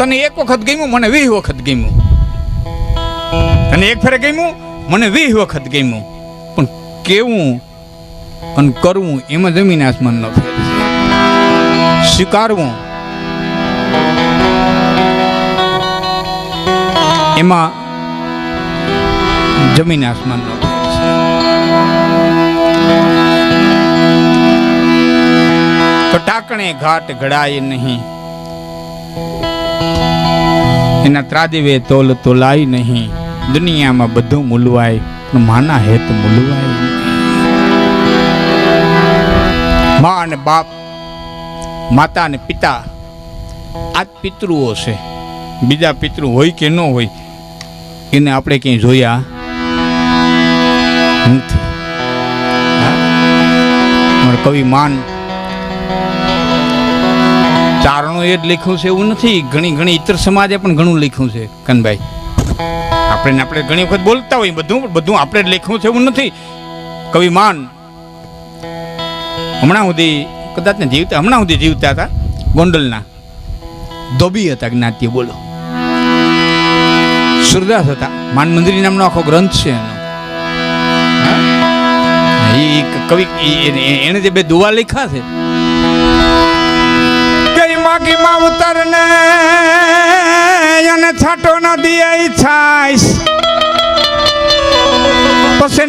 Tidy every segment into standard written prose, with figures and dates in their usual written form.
તને એક વખત ગમ્યું, મને 20 વખત ગમ્યું. તને એક ફેરે ગમ્યું, મને 20 વખત ગમ્યું. પણ કેવું અને કરવું એમાં જમીન આસમાનનો ફેર છે. સ્વીકારવું એમાં જમીન આસમાનનો ફેર છે. તો ટાકણે ઘાટ ઘડાય નહીં, એના ત્રાદિવે તોલ તોલાય નહીં. દુનિયામાં બધું મૂલવાય પણ માના હેત મૂલવાય નહીં. મા અને બાપ, માતા અને પિતા, આ પિતૃઓ છે. બીજા પિતૃ હોય કે ન હોય એને આપણે ક્યાંય જોયા નથી. કવિ માન ચારણો એ જ લખ્યું છે એવું નથી. ઘણી ઇતર સમાજે પણ ઘણું લખ્યું છે કનભાઈ. આપણે ઘણી વખત બોલતા હોય બધું આપણે જ લખ્યું છે એવું નથી. કવિ માન હમણાં સુધી જીવતા હતા. ગોંડલના ધોબી હતા જ્ઞાતિ. બોલો, સુરદાસ હતા. માન મંદિરી નામનો આખો ગ્રંથ છે એનો. કવિ એને જે 2 દુવા લખ્યા છે, માગી માવતર ને અને છાટો ન દિયે છાઈસ, પછી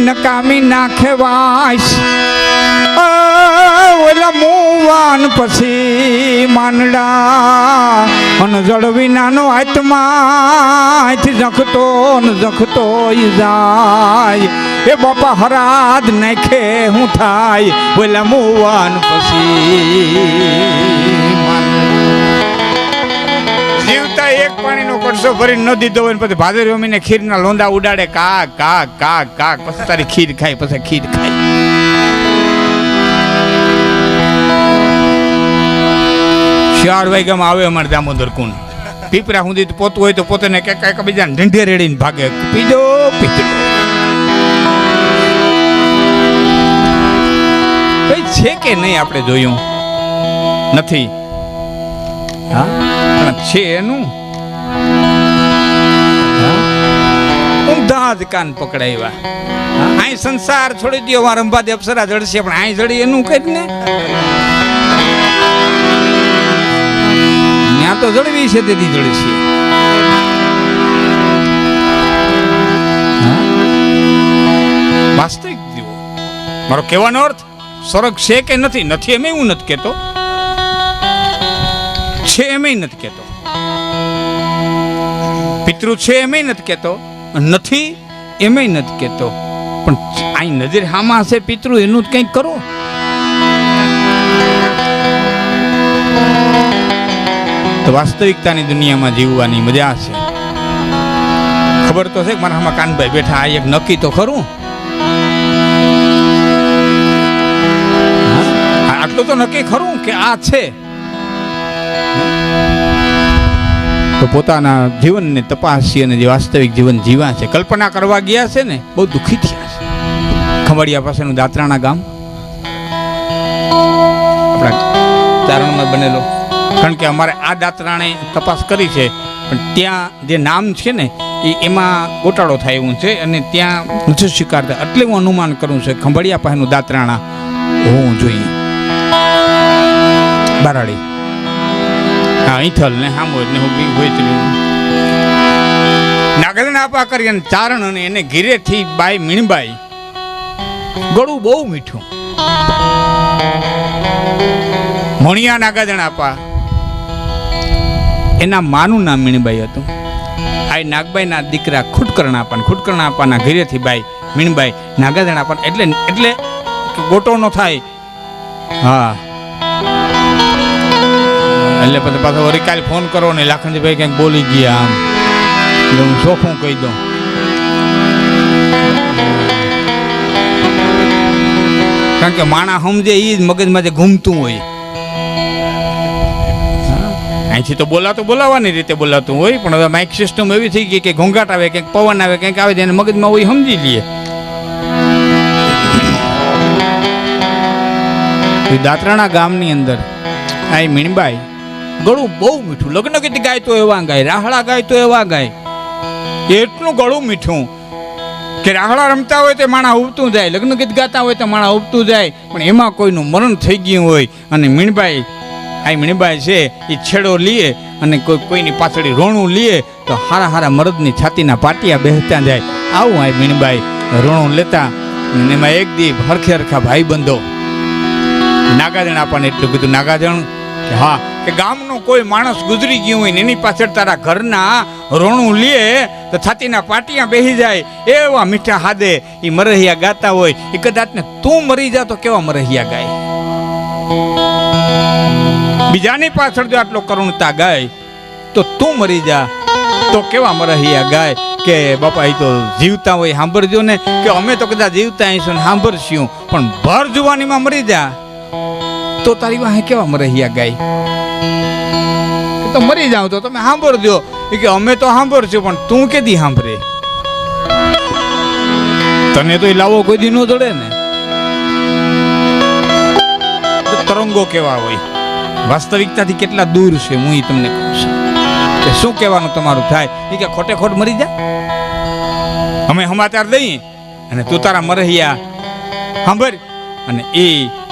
નકામી નાખે વાઈસ. ઓલા મુવાન પછી માંડડા અને જળ વિનાનો આત્મા જખતો જાય. એ બાપા હરાદ નાખે હું થાય ઓલા મુવાન પછી. જીવતા એક પાણીનો કડસો ભરી ન દીધો હોય પછી ભાદરવી મહિને ખીરના લોંદા ઉડાડે. કાક કાક કાક કાક. પછી તારી ખીર ખાય, પછી ખીર ખાય. 4 વાગ્યામાં આવે અમારે દામોદર કુંડ. પીપરા સુધી પોતું હોય તો પોતે ને કઈક બીજાને ઢંઢે રેડીને ભાગે. પીજો. કઈ છે કે નહીં આપણે જોયું નથી. હા, પણ છે એનું ઊંધા જ કાન પકડાવ્યા. અહીં સંસાર છોડી દો, અમારા રંભાદે અપ્સરા જડશે, પણ અહીં જડી એનું કઈ ને. ત્યાં તો જડવી છે, તેથી જડશે. વાસ્તવિક જીવો. મારો કહેવાનો અર્થ સ્વર્ગ છે કે નથી એમ હું નથી કહેતો. છે એમ નથી કહેતો. પિતૃ છે એમ નથી કહેતો. નથી એમ નથી કહેતો. પણ અહીં નજર હામાં હશે પિતૃ, એનું જ કંઈક કરો. તો વાસ્તવિકતાની દુનિયામાં જીવવાની મજા છે. ખબર તો છે કે મારા હામાં કાનભાઈ બેઠા. આ એક નક્કી તો ખરું. આટલું તો નક્કી ખરું કે આ છે. તો પોતાના જીવનને તપાસી અને જે વાસ્તવિક જીવન જીવા છે, કલ્પના કરવા ગયા છે ને, બહુ દુઃખી થયા છે. ખંભાળિયા પાસેનું દાત્રાણા ગામ આપણા ચારણમાં બનેલો. કારણ કે અમારે આ દાત્રાણે તપાસ કરી છે, પણ ત્યાં જે નામ છે ને એમાં ગોટાળો થાય એવું છે અને ત્યાં નથી સ્વીકારતા. એટલે હું અનુમાન કરું છું ખંભાળિયા પાસેનું દાત્રાણા હોવું જોઈએ. બારાડી, હા, ઈથલ ને સાંભળ ને હું નાગલના આપા કરી અને ચારણ અને એને ઘીરેથી બાઈ મીણબાઈ. ગળું બહુ મીઠું. મોણિયા નાગાજણ આપા, એના માનું નામ મીણબાઈ હતું. આ નાગબાઈના દીકરા ખુટકર્ણા આપાના ઘરેથી બાઈ મીણબાઈ નાગાજણ આપા. એટલે ગોટો નો થાય. હા, એટલે પછી પાછો વળી કાલે ફોન કરો ને લાખનજીભાઈ ક્યાંક બોલી ગયા આમ, એટલે હું ચોખ્ખું કહી દઉં. કારણ કે માણા સમજે એ જ મગજમાં જે ઘૂમતું હોય. અહીંથી તો બોલાવાની રીતે બોલાતું હોય, પણ હવે માઇક સિસ્ટમ એવી થઈ ગઈ કે ઘોંઘાટ આવે, કંઈક પવન આવે, કંઈક આવે, જેને મગજમાં હોય સમજી લઈએ. દાત્રાણા ગામની અંદર આ મીણબાઈ ગળું બહુ મીઠું. લગ્ન ગીત ગાય તો એવા ગાય, રાહડા ગાય તો એવા ગાય. એટલું ગળું મીઠું કે રાહડા રમતા હોય તો માણા ઉબતું જાય, લગ્ન ગીત ગાતા હોય તો માણા ઉબતું જાય. પણ એમાં કોઈનું મરણ થઈ ગયું હોય અને મીણબાઈ છે એ છેડો લીએ અને કોઈની પાછળ રોણું લીએ તો હારા હારા મરદની છાતીના પાટિયા બેસતા જાય. આવું આ મીણબાઈ રોણું લેતા. અને એમાં એક દી હરખે હરખા ભાઈ બંધો નાગાજણ આપણને એટલું કીધું, નાગાજણ કે હા કે ગામનો કોઈ માણસ ગુજરી ગયું હોય ને એની પાછળ તારા ઘરના રોણું લે તો છાતીના પાટિયા બેસી જાય. એવા મીઠા હાદે એ મરહિયા ગાતા હોય. એ કદાચ ને તું મરી જા તો કેવા મરહિયા ગાય. બીજાની પાછળ જો આટલો કરુણતા ગાય તો તું મરી જા તો કેવા મરહિયા ગાય. કે બાપા એ તો જીવતા હોય સાંભળજો ને, કે અમે તો કદાચ જીવતા આવીશું ને સાંભળશું, પણ ભર જુવાનીમાં મરી જા તો તારી વાહે કેવા મરહિયા ગાય. તો મરી જાવ તો તમે સાંભળજો. કે અમે તો સાંભળશું પણ તું કેદી સાંભળે? તને તો એ લાવો કોઈ દી ન જડે ને. તરંગો કેવા હોય, વાસ્તવિકતાથી કેટલા દૂર છે હું એ તમને કહું છું. કે શું કહેવાનું તમારું થાય એ કે ખોટે ખોટ મરી જા. અમે સમાચાર દઈએ અને તું તારા મરહિયા સાંભળ. અને એ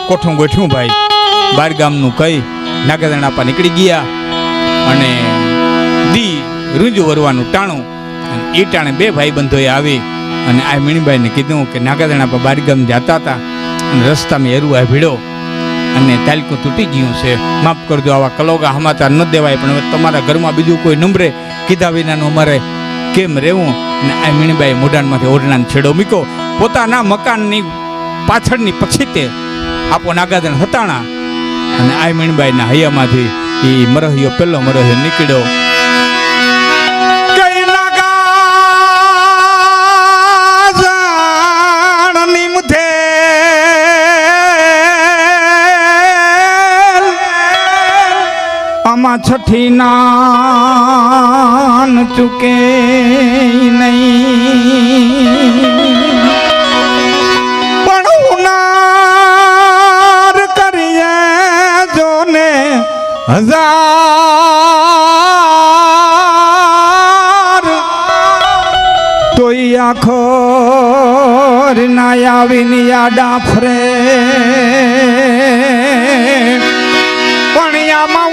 કોઠું ગોઠ્યું ભાઈ બાર ગામનું કઈ નાગાજણ આપવા નીકળી ગયા. અને દી રૂંજું વરવાનું ટાણું. અને એ ટાણે બે ભાઈ બંધોએ આવી અને આ મીણીબાઈને કીધું કે નાગાજણ આપવા બાર ગામ જતા હતા અને રસ્તામાં એરું આ ભીડો અને તાલકું તૂટી ગયું છે, માફ કરજો. આવા કલોગા સમાચાર ન દેવાય, પણ હવે તમારા ઘરમાં બીજું કોઈ નંબરે કીધા વિનાનું અમારે કેમ રહેવું. અને આ મીણીબાઈ મોઢાનમાંથી ઓઢણાનો છેડો મૂક્યો. પોતાના મકાનની પાછળની પછી તે આપો નાગાજણ હતાણા. અને આ મીણીબાઈના હૈયામાંથી એ મરહિયો પેલો મરહિયો નીકળ્યો. છઠ્ઠી નાન ચૂકે નહીં, પણ ઉનાર કરીએ જોને હજાર તોય આખો ના આવીને યાડા ફરે. પણ આમાં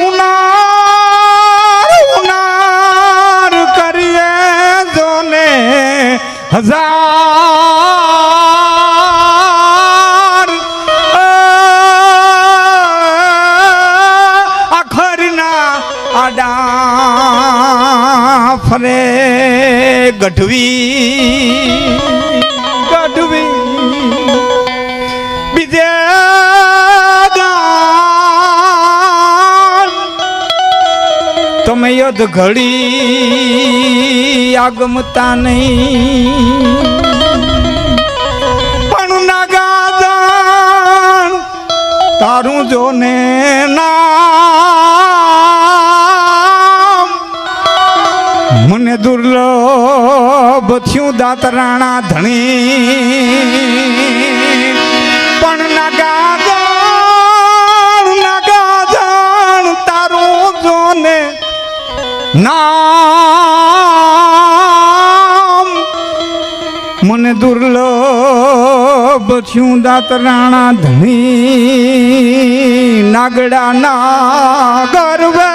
હજાર આખરના આડા ફરે. ગઢવી બીજે તમે યુદ્ધ ઘડી આગમતા નહીં, પણ નાગાજણ તારું જોને નામ મને દુર્લભ થયું દાતરાણા ધણી. પણ નાગાજણ તારું જોને નામ મને દુર્લભ થયું દાતરાણા ધણી. નાગડા ના ગરવે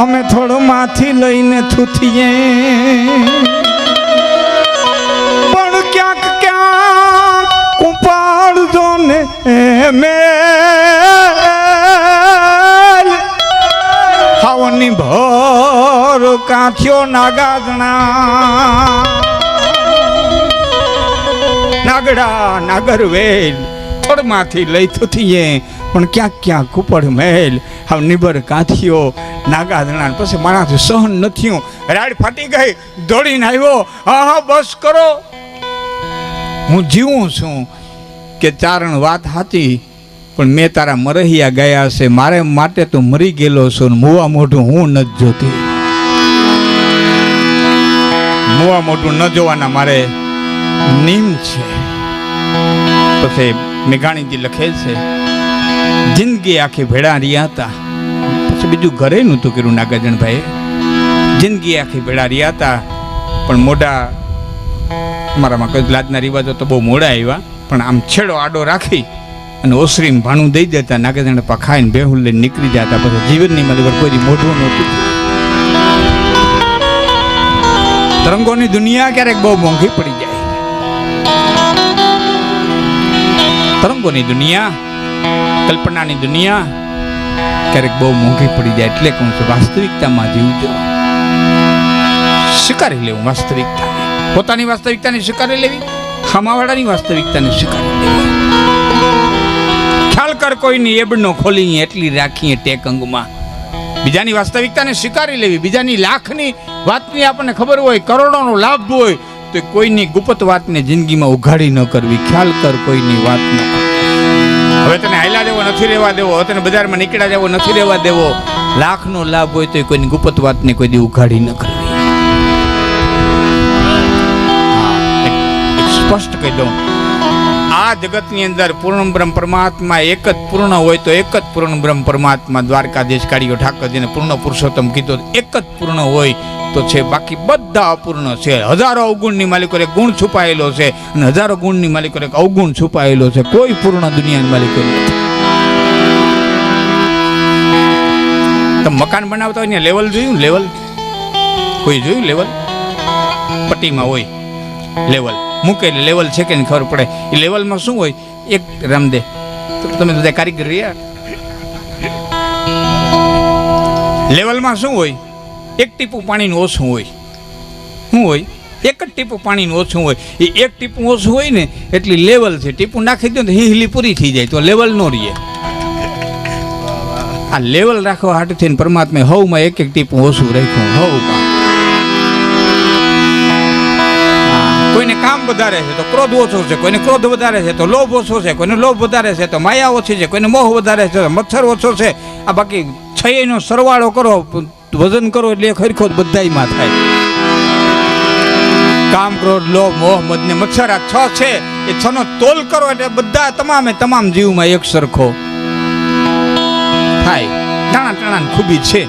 અમે થોડું માંથી લઈને થૂથીએ, પણ ક્યાંક ક્યાંક ઉપાડજો ને હાવની ભર કાંઠ્યો નાગાજણા. નાગડા નાગરવેલ થોડમાંથી લઈ થૂથીએ, પણ ક્યાંક ક્યાંક ઉપર મેલ હાવ નિબર કાંઠ્યો નાગાજણા. પછી મારાથી સહન ન થયું, રાડ ફાટી ગઈ, દોડીને આવ્યો. હા બસ કરો, હું જીવું છું. કે ચારણ વાત સાચી, પણ મેં તારા મરહિયા ગયા છે, મારે માટે તો મરી ગયેલો છો. મુવા મોઢું હું નથી જોતી, મુવા મોઢું ન જોવાના મારે નિયમ છે. પછી મેઘાણીજી લખે છે જિંદગી આખી ભેળા રહ્યા હતા. પછી બીજું ઘરે નહોતું કર્યું નાગાર્જુનભાઈ. જિંદગી આખી ભેળા રહ્યા હતા, પણ મોઢા અમારામાં કોઈ લાજના રિવાજો તો બહુ મોડા આવ્યા, પણ આમ છેડો આડો રાખી અને ઓસરીમ ભાણું દઈ દેતા. નાગાર્જુન ખાઈને બેહુલ લઈને નીકળી જતા. પછી જીવનની મારી કોઈ મોઢું નહોતું. તરંગોની દુનિયા ક્યારેક બહુ મોંઘી પડી જાય. તરંગોની દુનિયા, કલ્પનાની દુનિયા ક્યારેક બહુ મોંઘી પડી જાય. એટલે કહું છું, વાસ્તવિકતામાં જીવજો. સ્વીકારી લેવું વાસ્તવિકતા, પોતાની વાસ્તવિકતાને સ્વીકારી લેવી, ખામાવાળાની વાસ્તવિકતાને સ્વીકારી લેવી. ખ્યાલ કર કોઈની એબડનો ખોલી એટલી રાખીએ ટેક અંગમાં. બીજાની વાસ્તવિકતાને સ્વીકારી લેવી. બીજાની લાખની વાતની આપણને ખબર હોય, કરોડોનો લાભ હોય, તો કોઈની ગુપ્ત વાતને જિંદગીમાં ઉઘાડી ન કરવી. ખ્યાલ કર કોઈની વાત ન કરવી. હવે તને હાલ્યા દેવો નથી રહેવા દેવો, હવે તને બજારમાં નીકળ્યા દેવો નથી રહેવા દેવો. લાખનો લાભ હોય તો કોઈની ગુપ્ત વાતને કોઈ દી ઉઘાડી ન કરવી. સ્પષ્ટ કહી દઉં, આ જગતની અંદર પૂર્ણ બ્રહ્મ પરમાત્મા એક જ પૂર્ણ હોય તો એક જ પૂર્ણ બ્રહ્મ પરમાત્મા. દ્વારકાધીશ કાળીઓ ઠાકરજીને પૂર્ણ પુરુષોત્તમ કીધો, એક જ પૂર્ણ હોય તો છે, બાકી બધા અપૂર્ણ છે. હજારો અવગુણની માલિકો એક ગુણ છુપાયેલો છે, અને હજારો ગુણની માલિકો એક અવગુણ છુપાયેલો છે. કોઈ પૂર્ણ દુનિયાની માલિકો નથી. તમે મકાન બનાવતા હોય ને લેવલ જોયું? લેવલ કોઈ જોયું? લેવલ પટ્ટીમાં હોય લેવલ મૂકેલી. લેવલ છે કે ખબર પડે. એ લેવલમાં શું હોય? એક રામદે તમે બધા કારીગર રહ્યા, લેવલમાં શું હોય? એક ટીપું પાણીનું ઓછું હોય. શું હોય? એક જ ટીપું પાણીનું ઓછું હોય. એ એક ટીપું ઓછું હોય ને એટલી લેવલ છે. ટીપું નાખી દો તો હિલી પૂરી થઈ જાય, તો લેવલ નો રહીએ. આ લેવલ રાખવા હાટુ થઈને પરમાત્માએ હવમાં એક એક ટીપું ઓછું રાખ્યું. હવમાં કોઈને કામ વધારે છે તો ક્રોધ ઓછો છે, કોઈને ક્રોધ વધારે છે તો લોભ ઓછો છે, કોઈને લોભ વધારે છે તો માયા ઓછી છે, કોઈને મોહ વધારે છે તો મચ્છર ઓછો છે. આ બાકી છયનો સરવાળો કરો, વજન કરો એટલે એક હરખો બધાયમાં થાય. કામ, ક્રોધ, લોભ, મોહ, મદ ને મચ્છર આ છ છે. એ છ નો તોલ કરો એટલે બધા તમામે તમામ જીવમાં એક સરખો થાય. ટાણા ટાણા ખૂબી છે.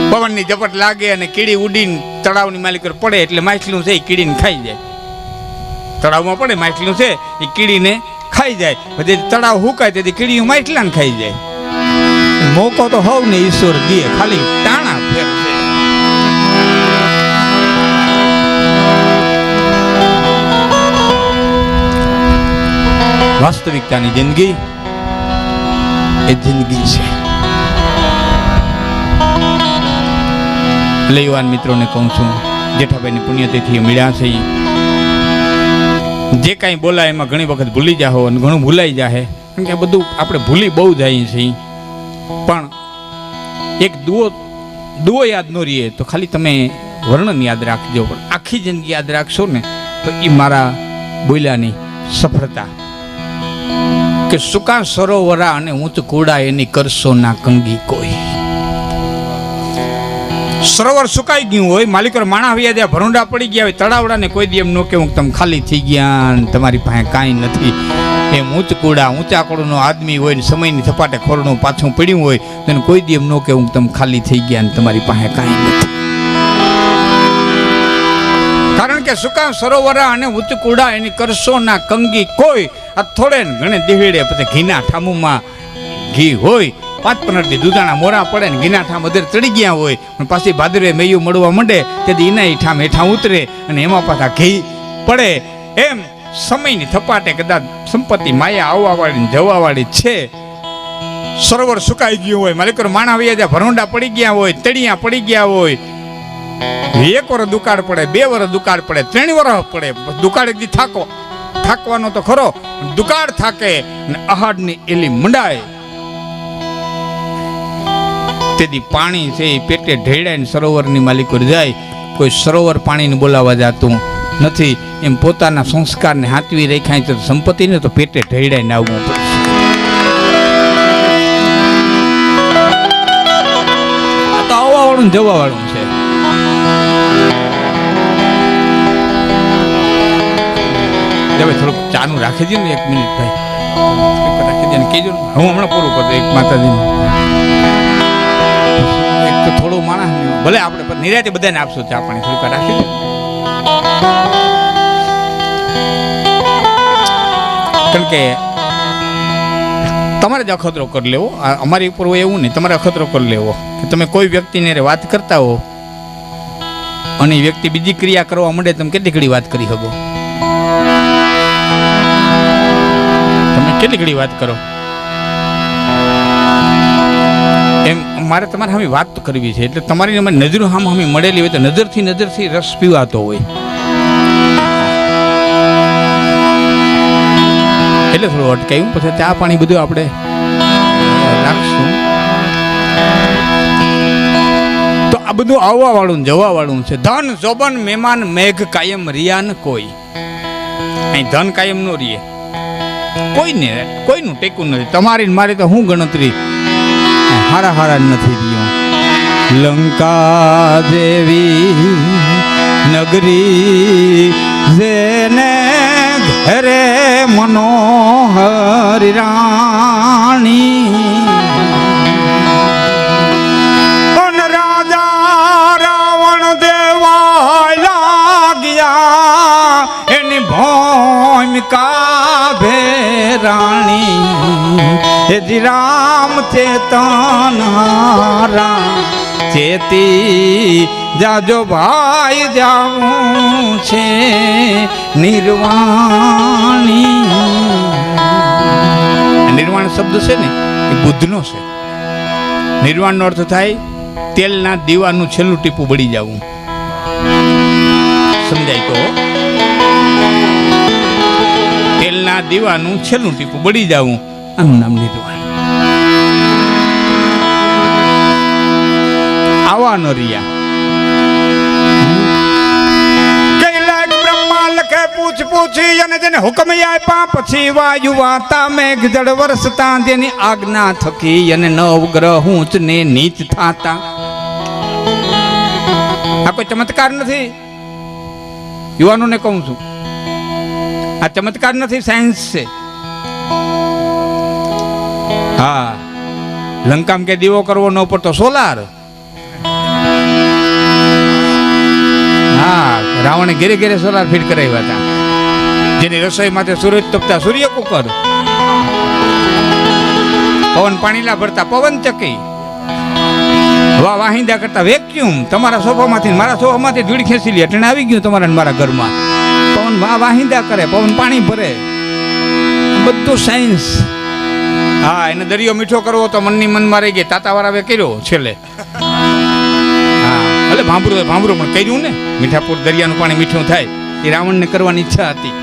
પવનની ઝપટ લાગે અને કીડી ઉડીને તળાવની માલિક પડે એટલે માછલું છે એ કીડીને ખાઈ જાય. તળાવમાં પડે માછલું છે એ કીડીને ખાઈ જાય. પછી તળાવ હુકાય તેથી કીડીઓ માછલાને ખાઈ જાય. મોકો તો હોવ ને ઈશ્વર દે, ખાલી ટાણા ફેર છે. વાસ્તવિકતાની જિંદગી એ જિંદગી છે. લઈવાન મિત્રોને કહું છું, જેઠાભાઈની પુણ્યતિથિ મળ્યા છે. જે કાંઈ બોલાય એમાં ઘણી વખત ભૂલી જાઓ અને ઘણું ભૂલાઈ જાય, કારણ કે બધું આપણે ભૂલી બહુ જઈએ છીએ. પણ એક દુઓ યાદ ન રહીએ તો ખાલી તમે વર્ણન યાદ રાખજો, પણ આખી જિંદગી યાદ રાખશો ને તો એ મારા બોલ્યાની સફળતા. કે સુકા સરોવરા અને ઊંચ કુડા એની કરશો ના કંગી કોઈ. સરોવર સુકાઈ ગયું હોય, માલિકો માણા આવ્યા ત્યાં ભરૂંડા પડી ગયા હોય, તળાવડાને કોઈ દી એમ ન કે હું તમે ખાલી થઈ ગયા તમારી પાસે કાંઈ નથી. એમ ઊંચ કુડા, ઊંચા કુળનો આદમી હોય ને સમયની થપાટે ખોરણું પાછું પડ્યું હોય તો કોઈ દી એમ ન કે હું તમે ખાલી થઈ ગયા ને તમારી પાસે કાંઈ નથી. કારણ કે સુકા સરોવરા અને ઊંચ કુડા એની કરશો ના કંગી કોઈ. આ થોડે ને ઘણે દેહડે પછી ઘીના ઠામુમાં ઘી હોય, 5-15 દૂધાણા મોરા પડે ને ઘીના ઠામ અધર ચડી ગયા હોય, પણ પાછી ભાદરવે મૈયું મળવા માંડે તેથી એના ઠામ હેઠા ઉતરે અને એમાં પાછા ઘી પડે. એમ સમયની થપાટે કદાચ સંપત્તિ માયા આવવાવાળી ને જવાવાળી છે. સરોવર સુકાઈ ગયું હોય, માલિકો માણા વૈયા જ્યાં ભરોંડા પડી ગયા હોય, તળિયા પડી ગયા હોય, 1 વર્ષ દુકાળ પડે, 2 વર્ષ દુકાળ પડે, 3 વર્ષ પડે, દુકાળ એકદી થાકવાનો તો ખરો, દુકાળ થાકે ને આહાડની એલી મંડાય તેથી પાણી છે એ પેટે ઢેડાઈને સરોવરની માલિકો જાય. કોઈ સરોવર પાણીને બોલાવવા જતું નથી. એમ પોતાના સંસ્કારને હાથવી રાખાય તો સંપત્તિને તો પેટે ઢેડાઈને આવવું પડશે. આ તો આવવાવાળું જવાવાળું છે. હવે થોડુંક ચાનું રાખી દઈએ ને 1 મિનિટ ભાઈ. કીધું હું હમણાં પૂરું કરતો એક માતાજી એક તો થોડું માણસ ભલે આપણે નિરાતે બધાને આપશું ચા પાણી થોડીક રાખી દે. કારણ કે તમારે જ અખતરો કરી લેવો, અમારી ઉપર હોય એવું નહીં, તમારે અખતરો કરી લેવો કે તમે કોઈ વ્યક્તિને વાત કરતા હો અને એ વ્યક્તિ બીજી ક્રિયા કરવા માંડે, તમે કેટલી ઘડી વાત કરી શકો? તમે કેટલી ઘડી વાત કરો? એમ મારે તમારે સામે વાત કરવી છે, એટલે તમારી નજરો સામે સામે મળેલી હોય તો નજરથી રસ પીવાતો હોય, એટલે થોડું અટકાયું. પછી ચા પાણી બધું આપણે રાખશું. તો આ બધું આવવા વાળું જવા વાળું છે. ધન જોબન મહેમાન મેઘ કાયમ રિયાન કોઈ, અહીં ધન કાયમ નો રીએ, કોઈને કોઈનું ટેકું નથી. તમારી મારી તો હું ગણતરી હારા નથી રહ્યો. લંકા જેવી નગરી જેને ઘરે મનોહર રાણી, અન રાજા રાવણ દેવાય લાગ્યા એની ભૂમિકા ભેરાણી. યજી રામ ચેતન હારા ચેતી જાજો ભાઈ જાવું છે નિર્વાણી. નિર્વાણ શબ્દ છે ને એ બુદ્ધનો છે. નિર્વાણનો અર્થ થાય તેલના દીવાનું છેલ્લું ટીપું બળી જવું. સમજાય તો? તેલના દીવાનું છેલ્લું ટીપું બળી જવું, આનું નામ નિર્વાણ. આવા ન રહ્યા. પૂછી અને જેને હુકમ આપ્યા પછી વાયુ વાતા મેઘ જળ વરસતા, તેની આજ્ઞા થકી અને નવ ગ્રહ ઊંચ ને નીચ થાતા. આ કોઈ ચમત્કાર નથી, યુવાનોને કહું છું, આ ચમત્કાર નથી, સાયન્સ છે. હા, લંકામાં કે દીવો કરવો ન પડતો, સોલાર. હા, રાવણે ઘેરે ઘેરે સોલાર ફિટ કરાવ્યા હતા. જેની રસોઈ માટે સૂરજ તપતા સૂર્ય કુકર, પવન પાણીલા ભરતા પવન ચકી, વાહિંદા કરતા વેક્યુમ. તમારા સોફામાંથી મારા સોફામાંથી ધૂળ ખેંચી લે, એટલે આવી ગયું તમારા મારા ઘરમાં. પવન વાહિંદા કરે, પવન પાણી ભરે, બધું સાયન્સ. હા, એને દરિયો મીઠો કરવો તો મનની મનમાં રહી ગઈ, તાતાવાળાએ કર્યો છેલ્લે. હા, ભલે ભાંભરું પણ કર્યું ને, મીઠાપુર દરિયાનું પાણી મીઠું થાય એ રાવણને કરવાની ઈચ્છા હતી.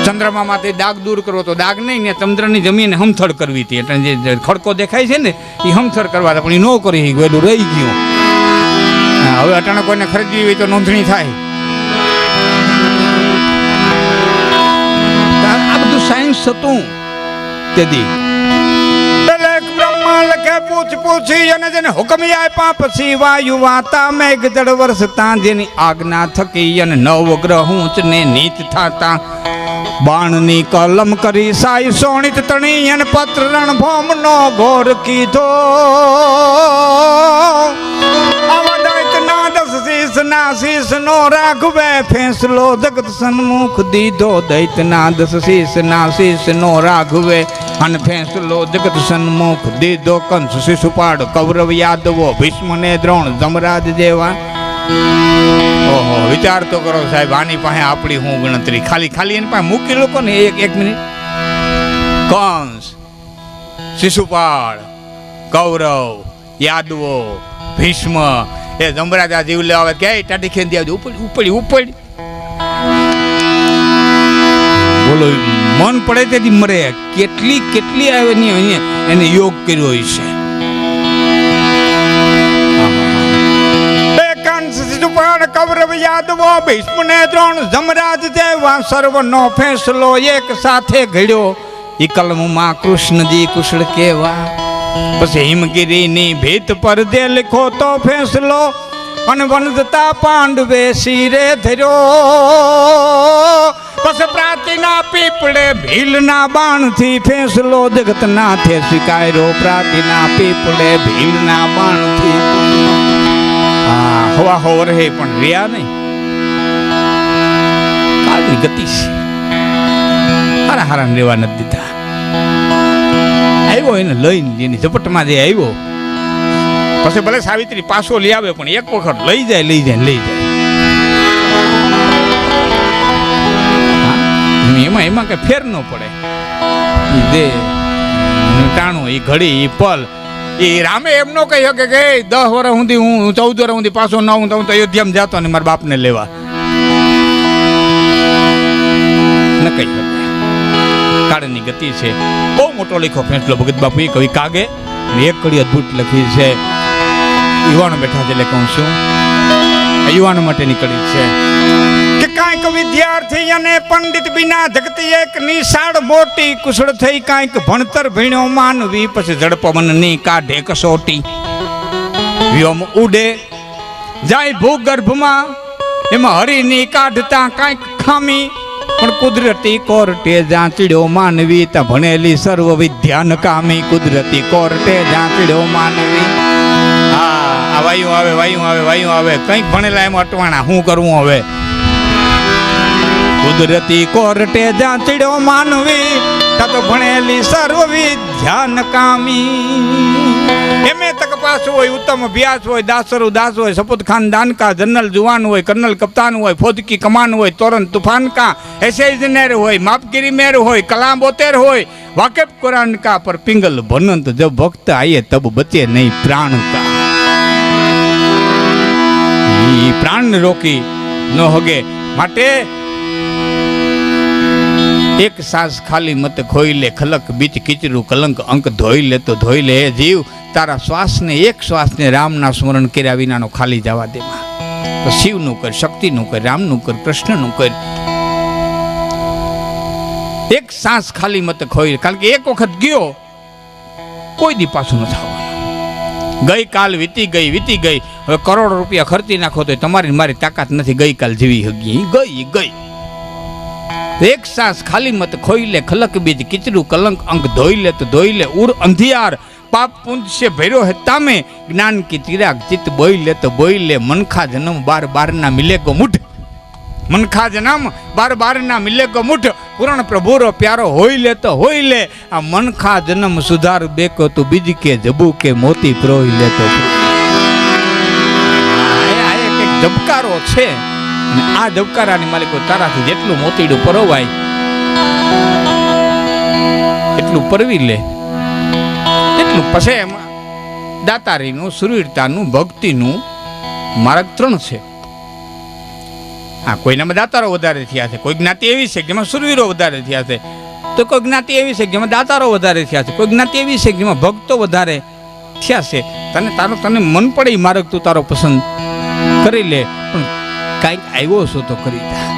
ચંદ્રમામાંથી દાગ દૂર કરવો તો દાગ નહીં ને, ચંદ્રની જમીન હમથળ કરવી હતી. એટલે જે ખડકો દેખાય છે ને એ હમથળ કરવા હતા, પણ એ ન કરી ગયેલું રહી ગયું. હવે અટાણે કોઈને ખરીદવી હોય તો નોંધણી થાય. આ બધું સાયન્સ હતું તેથી. પૂછી અને જેને હુકમ આપ્યા પછી વાયુ વાતા મેઘ જળ વરસતા, જેની આજ્ઞા થકી અને નવ ગ્રહ ઊંચ ને નીચ થાતા. બાણની કલમ કરી સાઈ સોણિત તણી અને પત્ર રણભોમ નો ઘોર કીધો. દૈતના શીશ નો રાઘવે ફેંસલો જગત સન્મુખ દીધો. દૈતના 10 શીશના શીશ નો રાઘવે અને ફેંસલો જગત સન્મુખ દીધો. કંસ શિશુપાળ કૌરવ યાદવો ભીષ્મ ને દ્રોણ જમરાજ જેવા. ઓહો, વિચાર તો કરો સાહેબ, આની પાસે આપણી હું ગણતરી. ખાલી એની પાસે મૂકી લોકો ને એક મિનિટ. કંસ, શિશુપાળ, કૌરવ, યાદવો, ભીષ્મ, એ જમરાજા જીવ લેવા આવે કે ટાટી ખેંચી આવજો, ઉપડી. બોલો, મન પડે તેથી મરે. કેટલી આવે ને એને યોગ કર્યો છે. કૌરવ યાદવો ભીષ્મ ને દ્રોણ જમરાજ જેવા સર્વનો ફેંસલો એક સાથે ઘડ્યો. ઈ કલમમાં કૃષ્ણજી કુશળ કેવા. પછી હિમગીરીની ભીત પર દે લખો તો ફેંસલો, અને વનજતા પાંડવે શિરે ધર્યો. પસ પ્રાચીના પીપળે ભીલના બાણથી ફેંસલો જગતના થે સ્વીકાર્યો. પ્રાચીના પીપળે ભીલના બાણથી હવા હો રહે પણ રહ્યા નહીં. કાળની ગતિ છે. હારા હારા રેવા નથી દીધા. આવ્યો એને લઈને એની ઝપટમાં જે આવ્યો પછી ભલે સાવિત્રી પાછો લઈ આવે પણ એક વખત લઈ જાય એમાં કઈ ફેર ન પડે. દે ટાણું એ ઘડી એ પલ એ રામે એમ નો કહી શકે કે 10 વર્ષ સુધી હું 14 વર્ષ સુધી પાછો ન હું તો અયોધ્યામાં જતો ને મારા બાપને લેવા ન કહી શકે. કાળની ગતિ છે. બહુ મોટો લખો ફેંસલો ભગત બાપુ કવિ કાગે એક કડી અદભુત લખી છે. યુવાનો બેઠા છે એટલે કહું છું યુવાનો માટેની કડી છે કે કાંઈક વિદ્યાર્થી અને પંડિત બિના જગતી એક નિશાળ મોટી કુશળ થઈ કાંઈક ભણતર ભણ્યો માનવી પછી જડપવનની કાઢે કસોટી. વ્યોમ ઉડે જાય ભૂગર્ભમાં એમાં હરીની કાઢતા કાંઈક ખામી પણ કુદરતી કોર્ટે જાંચડ્યો માનવી તા ભણેલી સર્વ વિદ્યા નકામી. કુદરતી કોર્ટે જાંચડ્યો માનવી. હા વાયુ આવે કંઈક ભણેલા એમ અટવાણા શું કરવું હવે. કુદરતી કોર્ટે જાંચડ્યો માનવી તા તો ભણેલી સર્વ વિદ્યા નકામી. એમે તક પાસ હોય ઉત્તમ અભ્યાસ હોય દાસરુ દાસ હોય સપૂત ખાનદાન કા જનરલ જુવાન હોય કર્નલ કપ્તાન હોય ફौज કમાન હોય તોરન તूफान કા ऐसे इंजीनियर હોય मापगिरी मेर હોય कलाम 72 હોય वाकिफ कुरान का पर पिंगल बनंत जब वक्त आए तब बचे नहीं प्राण का. प्राण ने रोकी न होगे માટે એક સાસ ખાલી મત ખોઈ લે ખલક બીચ કીચરું કલંક અંક ધોઈ લે તો ધોઈ લે જીવ તારા શ્વાસને એક શ્વાસને રામના સ્મરણ કર્યા વિનાનો ખાલી જવા દેવા. તો શિવનું કર શક્તિનું કર રામનું કર કૃષ્ણનું કર. એક સાસ ખાલી મત ખોઈ કારણ કે એક વખત ગયો કોઈ દી પાછું ન થવાનું. ગઈ કાલ વીતી ગઈ હવે કરોડો રૂપિયા ખર્ચી નાખો તો તમારી મારી તાકાત નથી ગઈકાલ જીવી હગી ગઈ. એક સાસ ખાલી મત ખોઈ લે ખલક બીજ કીચરું કલંક અંક ધોઈ લે તો ધોઈ લે ઉર અંધિયાર પાપ પુંજ से भैरो है तामे ज्ञान की चिराग चित बोई ले तो बोई ले मनखा जन्म बार बार ना मिले को मुठ. मनखा जन्म बार बार ना मिले को मुठ पूर्ण प्रभु रो प्यारो होई ले तो होई ले. आ मनखा जन्म सुधार बेको तो बीज के जबू के मोती प्रोई ले तो એક જબકારો છે અને આ જબકારાની માલિકો તારાથી જેટલું મોતીડું પરોવાય એટલું પરવી લે. એટલું પછી એમાં દાતારીનું સુરવીરતાનું ભક્તિનું માર્ગ 3 છે. હા કોઈનામાં દાતારો વધારે થયા છે કોઈ જ્ઞાતિ એવી છે જેમાં સુરવીરો વધારે થયા છે તો કોઈ જ્ઞાતિ એવી છે જેમાં દાતારો વધારે થયા છે કોઈ જ્ઞાતિ એવી છે જેમાં ભક્તો વધારે થયા છે. તને મન પડે એ માર્ગ તું તારો પસંદ કરી લે પણ કાંઈક આવ્યો છો તો કરી જા.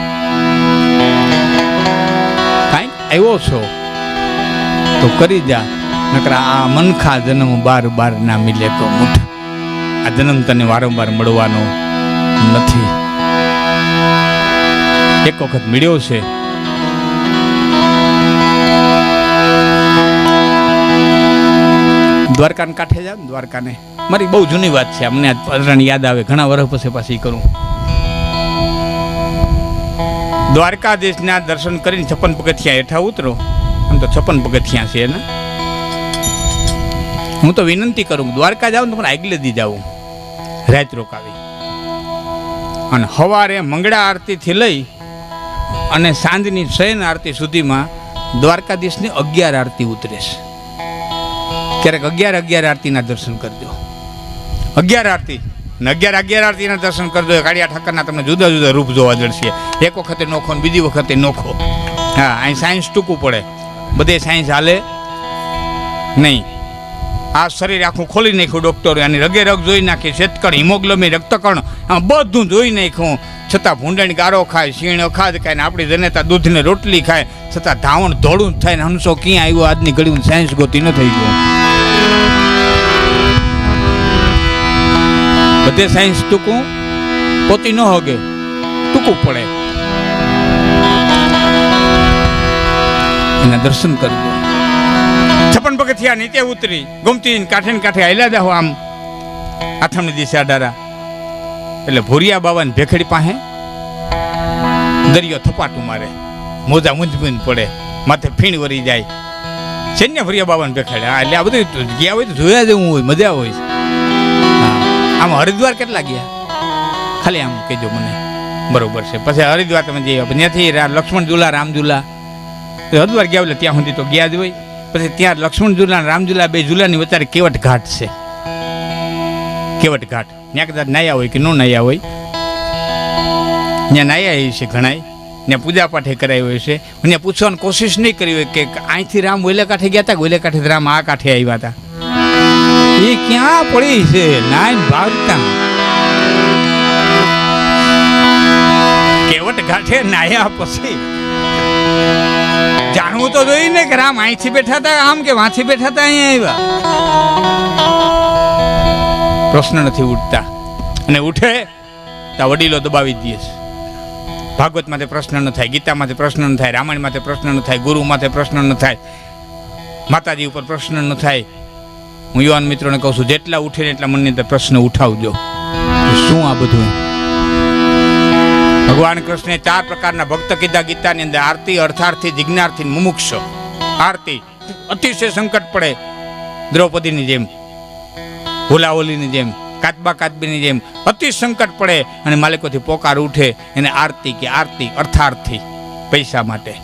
કાંઈક આવ્યો છો તો કરી જા નકર આ મનખા જન્મ બાર બાર ના મિલે કો મુઠ. આ જન્મ તને વારંવાર મળવાનો નથી. એક વખત મળ્યો છે દ્વારકાને કાંઠે જાવ ને દ્વારકાને મારી બહુ જૂની વાત છે અમને અજરાની યાદ આવે ઘણા વર્ષ પછી પાછી કરું. દ્વારકાધીશના દર્શન કરીને 56 પગથિયા હેઠા ઉતરો. આમ તો 56 પગથિયા છે એના. હું તો વિનંતી કરું દ્વારકા જાઉં તો પણ આગલે દી જાઉં રાત રોકાવી અને સવારે મંગળા આરતીથી લઈ અને સાંજની શયન આરતી સુધીમાં દ્વારકાધીશની 11 આરતી ઉતરે છે. ક્યારેક 11 આરતીના દર્શન કરજો. 11 આરતી ને 11 આરતીના દર્શન કરજો. કાળિયા ઠાકરના તમને જુદા જુદા રૂપ જોવા જડશે. એક વખતે નોખો ને બીજી વખતે નોખો. હા અહીં સાયન્સ ટૂંકું પડે બધે સાયન્સ હાલે નહીં. આ શરીર આખું ખોલી નાખ્યું ડૉક્ટરો આની રગે રગ જોઈ નાખી શેતકણ હિમોગ્લોબિન રક્તકણ આ બધું જોઈ નાખ્યું છતાં ભૂંડણ ગારો ખાય શીણ ખાદ ખાય ને આપણી જનેતા દૂધને રોટલી ખાય છતાં ધાવણ ધોળું જ થાય ને હંસો ક્યાં આવ્યો આજની ઘડી સાયન્સ ગોતી ન થઈ ગયો. બધે સાયન્સ ટૂંકું પોતી ન હોગે ટૂંકું પડે. એના દર્શન કરજો. 56 પગથિયા નીચે ઉતરી ગોમતી કાંઠે ને કાંઠે આયલા જાઓ આમ આથમની દિશા ડારા એટલે ભોરિયા બાવાની ભેખડી પાસે દરિયો થપાટું મારે, મોજા મૂંઝ પડે, માથે ફીણ વરી જાય. સૈન્ય ભોરિયા બાવાની ભેખડી. હા, એટલે આ બધું ગયા હોય તો જોયા જેવું હોય, મજા હોય. હા, આમ હરિદ્વાર કેટલા ગયા ખાલી આમ કહેજો મને. બરોબર છે. પછી હરિદ્વાર તમે જઈ ત્યાંથી લક્ષ્મણ ઝુલા રામ ઝુલા હરિદ્વાર ગયા એટલે ત્યાં સુધી તો ગયા જ હોય. પછી ત્યાં લક્ષ્મણ ઝુલા રામ ઝુલા બે ઝુલાની વચ્ચે કેવટ ઘાટ છે. કેવટ ઘાટ ત્યાં કદાચ નાયા હોય કે ન નાયા હોય, ત્યાં નાયા છે ઘણાય, ત્યાં પૂજા પાઠે કરાવી હોય છે. ત્યાં પૂછવાની કોશિશ નહીં કરી હોય કે અહીંથી રામ ઓલે કાંઠે ગયા હતા, ઓલે કાંઠે રામ આ કાંઠે આવ્યા હતા. એ ક્યાં પડી છે નાય ભાગતા. કેવટ ઘાટે નાયા પછી જાણવું તો જોઈએ ને કે રામ અહીંથી બેઠા હતા આમ કે વાંથી બેઠા હતા અહીંયા આવ્યા. પ્રશ્ન નથી ઉઠતા, અને ઉઠે તો વડીલો દબાવી દે છે. ભાગવત માટે પ્રશ્ન ન થાય, ગીતા માટે પ્રશ્ન ન થાય, રામાયણ માટે પ્રશ્ન ન થાય, ગુરુ માટે પ્રશ્ન ન થાય, માતાજી ઉપર પ્રશ્ન ન થાય. હું યુવાન મિત્રોને કહું છું, જેટલા ઉઠે ને એટલા મનની અંદર પ્રશ્ન ઉઠાવજો. શું આ બધું? ભગવાન કૃષ્ણે 4 પ્રકારના ભક્ત કીધા ગીતાની અંદર: આરતી, અર્થાર્થી, જિજ્ઞાર્થી, મુમુક્ષ. આરતી અતિશય સંકટ પડે, દ્રૌપદીની જેમ, હુલાહોલીની જેમ, કાતબા કાતબીની જેમ અતિ સંકટ પડે અને માલિકોથી પોકાર ઉઠે એને આરતી કે. આરતી અર્થાર્થી, પૈસા માટે.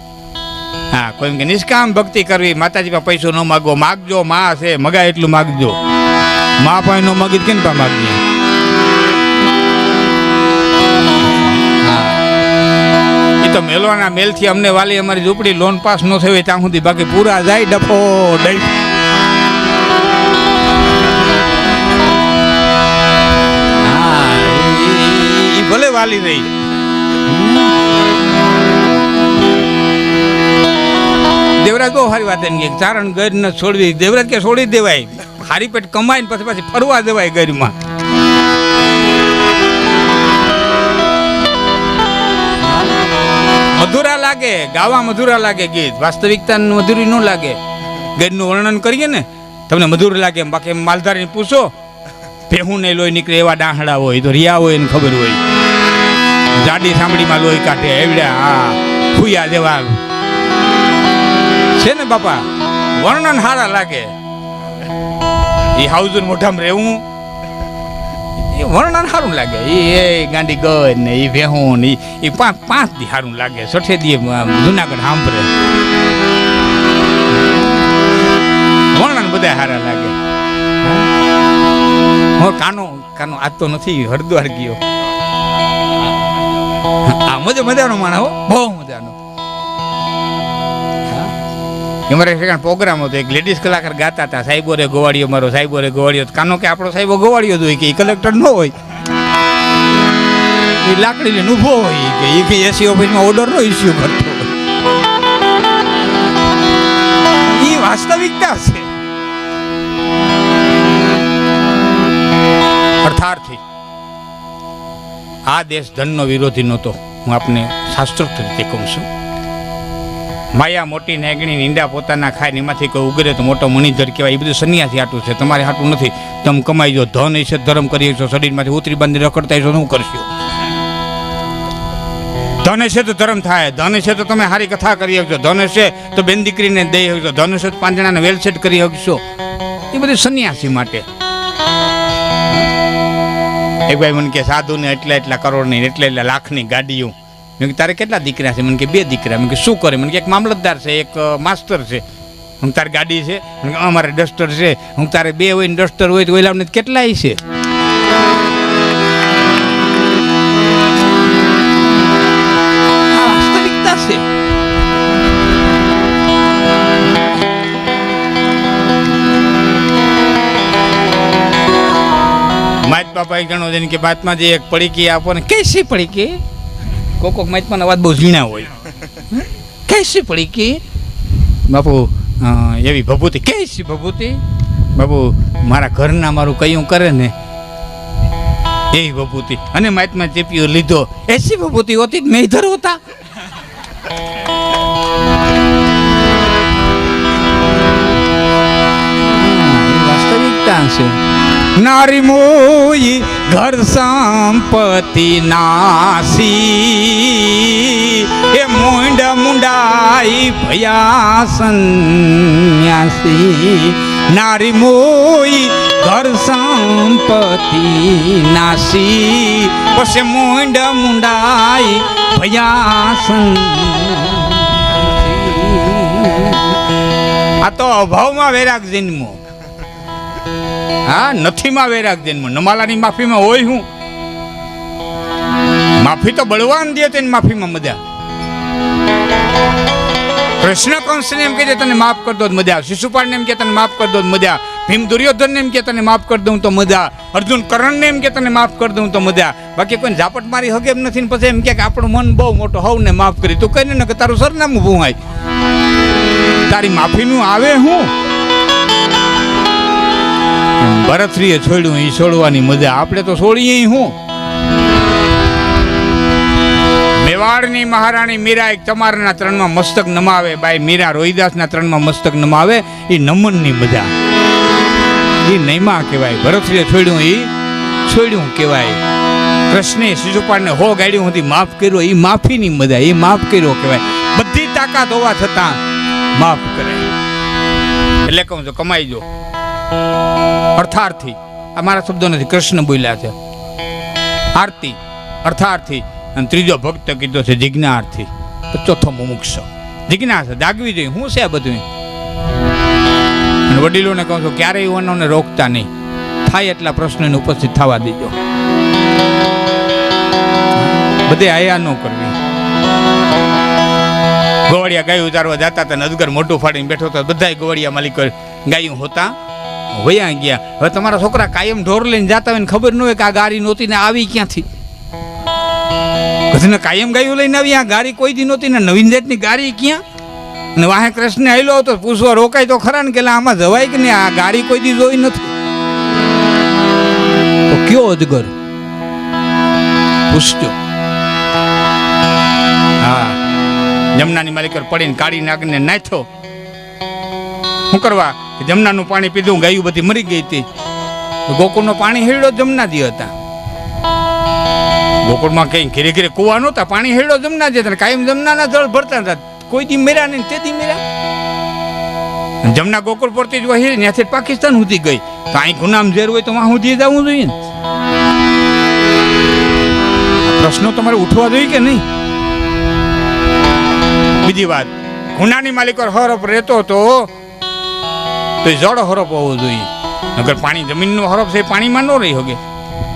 હા, કોઈ કે નિષ્કામ ભક્તિ કરવી, માતાજી પાસે પૈસો ન માગવો. માગજો, માં છે, મગાય એટલું માગજો. માં પાસે ન માગી કેમ પા માગીએ? તો મેલવાના મેલથી અમને વાલી અમારી ઝૂંપડી લોન પાસ ન થઈ હોય ત્યાં સુધી, બાકી પૂરા જાય ડફો ડઈ. હા, એ ભલે વાલી રહી. દેવરાજ બહુ સારી વાત એમ કે ચારણ ગર ન છોડવી. દેવરાજ કે છોડી દેવાય, હારી પેટ કમાઈને પછી ફરવા દેવાય ગરમાં. મધુરા લાગે, ગાવા મધુરા લાગે ગીત, વાસ્તવિકતા મધુરી ન લાગે. ગીતનું વર્ણન કરીએ ને તમને મધુર લાગે, બાકી માલધારીને પૂછો, ભેહું ને લોહી નીકળે એવા ડાહડા હોય તો રિયા હોય એને ખબર હોય. જાડી સાંભળીમાં લોહી કાઢે એવડ્યા, હા ખુયા જેવા છે ને બાપા, વર્ણન સારા લાગે. એ હાઉઝન મોઢામાં રહેવું એ વર્ણન સારું લાગે. એ ગાંડી ગર ને એ ભેહું ને એ 5 દી સારું લાગે. 6 દી જુનાગઢ સાંભળે વર્ણન બધા સારા લાગે. કાનો આજ તો નથી, હરિદ્વાર ગયો. આ મજાનો માણસ હો, બહુ મજાનો. અમારે પ્રોગ્રામ હતો, એક લેડીઝ કલાકાર ગાતા હતા, સાહેબો રે ગોવાળીઓ મારો, સાહેબો રે ગોવાળીઓ. કાનો કે આપણો સાહેબો ગોવાળીઓ જ હોય કે કલેક્ટર ન હોય, એ લાકડી લઈને ઊભો હોય કે એ એસી ઓફિસમાં ઓર્ડર નો ઇસ્યુ કરતો હોય. એ વાસ્તવિકતા છે. અર્થાર્થી આ દેશ ધનનો વિરોધી નહોતો. હું આપને શાસ્ત્રોક્ત રીતે કહું છું. માયા મોટી નેગણી નીંડા પોતાના ખાય, એમાંથી કોઈ ઉગરે તો મોટો મણિધર કહેવાય. એ બધું સન્યાસી હાટું છે, તમારે હાટું નથી. તમે કમાઈ જો, ધન હશે ધર્મ કરી શકશો, શરીરમાંથી ઉતરી બાંધી રખડતા હશો, શું કરશો? ધન હશે તો ધર્મ થાય, ધન હશે તો તમે સારી કથા કરી શકશો, ધન હશે તો બેન દીકરીને દઈ શકશો, ધન હશે તો 5 જણાને વેલસેટ કરી શકશો. એ બધું સન્યાસી માટે. એક ભાઈ મને કે સાધુને એટલા કરોડની એટલા લાખની ગાડીઓ. મેં કે તારે કેટલા દીકરા છે? મને કે 2 દીકરા. મેં કે શું કરે? મને કે એક મામલતદાર છે, એક માસ્ટર છે. હું તારી ગાડી છે? મને કે અમારે ડસ્ટર છે. હું તારે 2 હોય ને ડસ્ટર હોય તો ઓલાને કેટલાય છે? વાસ્તવિકતા છે. માત બાપા ગણો છે કે બાતમાં જે એક પડીકી આપો ને, કેસી પડીકી? કોક માહિતમાં અવાજ બહુ ઝીણા હોય. કેસી પડીકી બાપુ? એવી ભભૂતિ. કેસી ભભૂતિ? બાપુ મારા ઘરના મારું કયું કરે ને એવી ભભૂતિ. અને માહિતમાં ચેપીઓ લીધો, એસી ભભૂતિ હોતી મેં ઇધર હોતા. લખતા હશે, નારી મોઈ ઘર સંપત્તિ નાસી, એ મોંડા મુંડાઈ ભયા સંન્યાસી, નારી મોઈ ઘર સંપત્તિ નાસી, પછી મોંડા મુંડાઈ ભયા સંન્યાસી. આ તો અભાવમાં વૈરાગ જન્મો, હા નથીમાં વૈરાગ જન્મ. નમાલાની માફીમાં હોય હું? માફી તો બળવાન દે તેની માફીમાં મજા. કૃષ્ણ કંસને એમ કે તને માફ કરી દો મજા, શિશુપાળને એમ કે તને માફ કરી દો મજા, ભીમ દુર્યોધનને એમ કે તને માફ કરી દઉં તો મજા, અર્જુન કરણને એમ કે તને માફ કરી દઉં તો મજા. બાકી કોઈ ઝાપટ મારી હગે એમ નથી ને પછી એમ કે આપણું મન બહુ મોટું હવને માફ કરી. તું કહીને ને કે તારું સરનામું ભૂહાય, તારી માફીનું આવે હું? ભરતશ્રીએ છોડ્યું એ છોડવાની મજા, આપણે તો છોડીએ હું. મેવાડની મહારાણી મીરા એક ચમારના ત્રણમાં મસ્તક નમાવે, બાઈ મીરા રોહિદાસના ત્રણમાં મસ્તક નમાવે, એ નમનની મજા, એ નૈમા કહેવાય. ભરતશ્રીએ છોડ્યું એ છોડ્યું કહેવાય. કૃષ્ણે શિશુપાળને હો ગાડ્યું હતી માફ કર્યો, એ માફીની મજા, એ માફ કર્યો કહેવાય. બધી તાકાત હોવા છતાં માફ કરે. એટલે કહું છું કમાઈ જો અર્થાર્થી. આ મારા શબ્દો નથી, કૃષ્ણ બોલ્યા છે. આરતી અર્થાર્થી, અને ત્રીજો ભક્ત કીધો છે જિજ્ઞાર્થી, ચોથો મુમુક્ષ. જિજ્ઞાસા જાગવી જોઈએ. શું છે આ બધું? વડીલોને કહું છું ક્યારેય યુવાનોને રોકતા નહીં, થાય એટલા પ્રશ્નોને ઉપસ્થિત થવા દેજો. બધે આયા ન કરવી. ગોવાળિયા ગાયું ઉતારવા જતા હતા, અજગર મોઢું ફાડીને બેઠો હતો, બધા ગોવાળિયા માલિકો ગાયું હોતા વયા ગયા. હવે તમારા છોકરા કાયમ ઢોર લઈને જતા હોય ને ખબર ન હોય કે આ ગાડી નહોતી ને આવી ક્યાંથી. કૃષ્ણ કાયમ ગાયું લઈને આવી, આ ગાડી કોઈ દી નહોતી ને નવીન જાતની ગાડી ક્યાં? અને વાહે કૃષ્ણ આવેલો હતો, પૂછવા રોકાય તો ખરા ને કે આમાં જવાય કે નહીં, આ ગાડી કોઈ દી જોઈ નથી. તો કયો અજગર પૂછજો. હા, જમનાની માલિકર પડીને કાળી નાગને નાખ્યો. શું કરવા? જમનાનું પાણી પીધું, ગાયું બધી મરી ગઈ હતી. ગોકુળનો પાણી હેડ્યો જમનાજી હતા. ગોકુળમાં કઈ ઘેરે ઘેરે કુવા નહોતા, પાણી હેડ્યો જમનાજી હતા. કાયમ જમનાના જળ ભરતા હતા, કોઈ દી મેરા નહીં, તે દી મેરા. જમના ગોકુળ પડતી જ વહી ત્યાંથી પાકિસ્તાન સુધી ગઈ. તો અહીં ગુનામ ઝેર હોય તો વાં સુધી જવું જોઈએ ને. પ્રશ્નો તમારે ઉઠવા જોઈએ કે નહીં? બીજી વાત, ગુનાની માલિકો હરફ રહેતો હતો તો જળ હરફ હોવો જોઈએ. અગર પાણી જમીનનો હરફ છે પાણીમાં ન રહી શકે,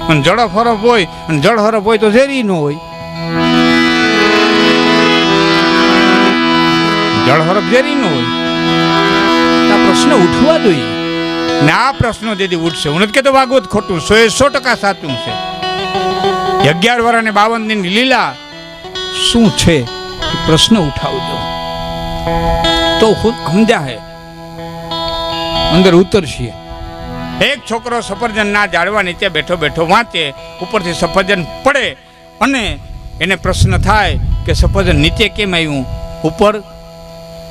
અને જળ હરફ હોય અને જળ હરફ હોય તો ઝેરી ન હોય. જળ હરફ ઝેરી ન હોય. આ પ્રશ્ન ઉઠવા જોઈએ ને. આ પ્રશ્નો જેથી ઉઠશે, હું નથી કહેતો ભાગવત ખોટું, 100% સાચું છે. 11 વર્ષ અને 52 દિનની લીલા શું છે પ્રશ્ન ઉઠાવજો તો સમજાય, અંદર ઉતરશે. એક છોકરો સફરજન ના ઝાડવા નીચે બેઠો બેઠો વાંચે, ઉપરથી સફરજન પડે અને એને પ્રશ્ન થાય કે સફરજન નીચે કેમ આવ્યું, ઉપર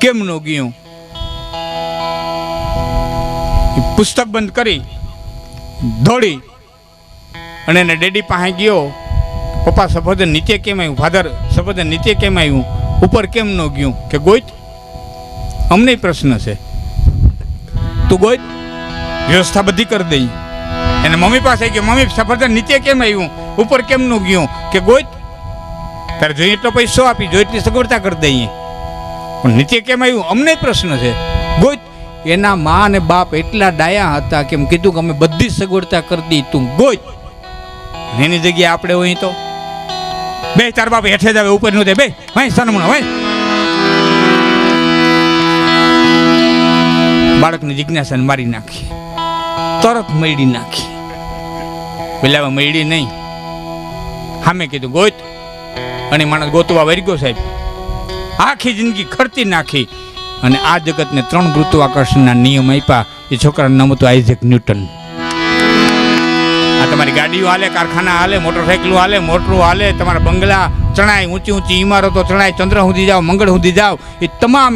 કેમ ન ગયું. પુસ્તક બંધ કરી દોડી અને એને ડેડી પાસે ગયો, પપ્પા સફરજન નીચે કેમ આવ્યું, ફાધર સફરજન નીચે કેમ આવ્યું, ઉપર કેમ ન ગયું. કે ગોઈત, અમને પ્રશ્ન છે, તું ગોઈત, વ્યવસ્થા બધી કરી દઈ. એને મમ્મી પાસે ગયો, મમ્મી સફરજન નીચે કેમ આવ્યું, ઉપર કેમ ન ગયું. કે ગોઈત, તારે જોઈએ એટલો પૈસો આપી, જોઈએ એટલી સગવડતા કરી દઈએ, પણ નીચે કેમ આવ્યું અમને પ્રશ્ન છે. ગોઈત. એના મા અને બાપ એટલા ડાયા હતા કે એમ કીધું કે અમે બધી સગવડતા કરી દઈ, તું ગોઈત. એની જગ્યાએ આપણે હોય તો બે તાર બાપ હેઠે જ આવે, ઉપર નું બે ભાઈ સનમણો ભાઈ. બાળકની જિજ્ઞાસાને મારી નાખી, તરત મળી નાખી. પેલા મળી નહીં, સામે કીધું ગોત, અને માણસ ગોતવા વરી ગયો સાહેબ. આખી જિંદગી ખર્ચી નાખી અને આ જગતને 3 ગુરુત્વાકર્ષણના નિયમ આપ્યા. એ છોકરાનું નામ હતું આઇઝેક ન્યૂટન. આ તમારી ગાડીઓ હાલે, કારખાના હાલે, મોટરસાઇકલો હાલે, મોટરો હાલે, તમારા બંગલા ચણાય, ઊંચી ઊંચી ઇમારતો ચણાય, ચંદ્ર સુધી જાઓ, મંગળ સુધી જાઓ, એ તમામ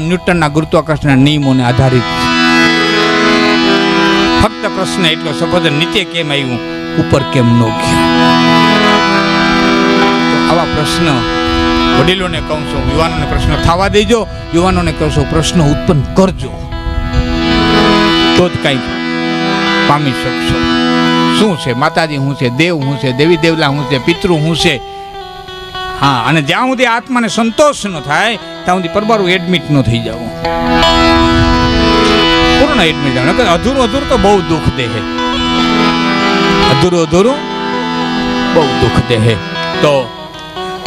ન્યૂટનના ગુરુત્વાકર્ષણના નિયમોને આધારિત. ફક્ત ફક્ત પ્રશ્ન એટલો, સફરજન નીચે કેમ આવ્યું, ઉપર કેમ ન ગયું? આવા પ્રશ્ન વડીલોને કહું છું, યુવાનોને પ્રશ્ન થવા દેજો, યુવાનોને કહું છું પ્રશ્ન ઉત્પન્ન કરજો, તો જ કંઈક પામી શકશો. શું છે માતાજી, શું છે દેવ, શું છે દેવી દેવલા, શું છે પિતૃ, શું છે? હા, અને જ્યાં સુધી આત્માને સંતોષ ન થાય ત્યાં સુધી પરબારું એડમિટ ન થઈ જવું, પૂર્ણ એડમિટ. અધૂરું અધૂરું તો બહુ દુઃખ દે, અધૂરું અધૂરું બહુ દુઃખ દે. તો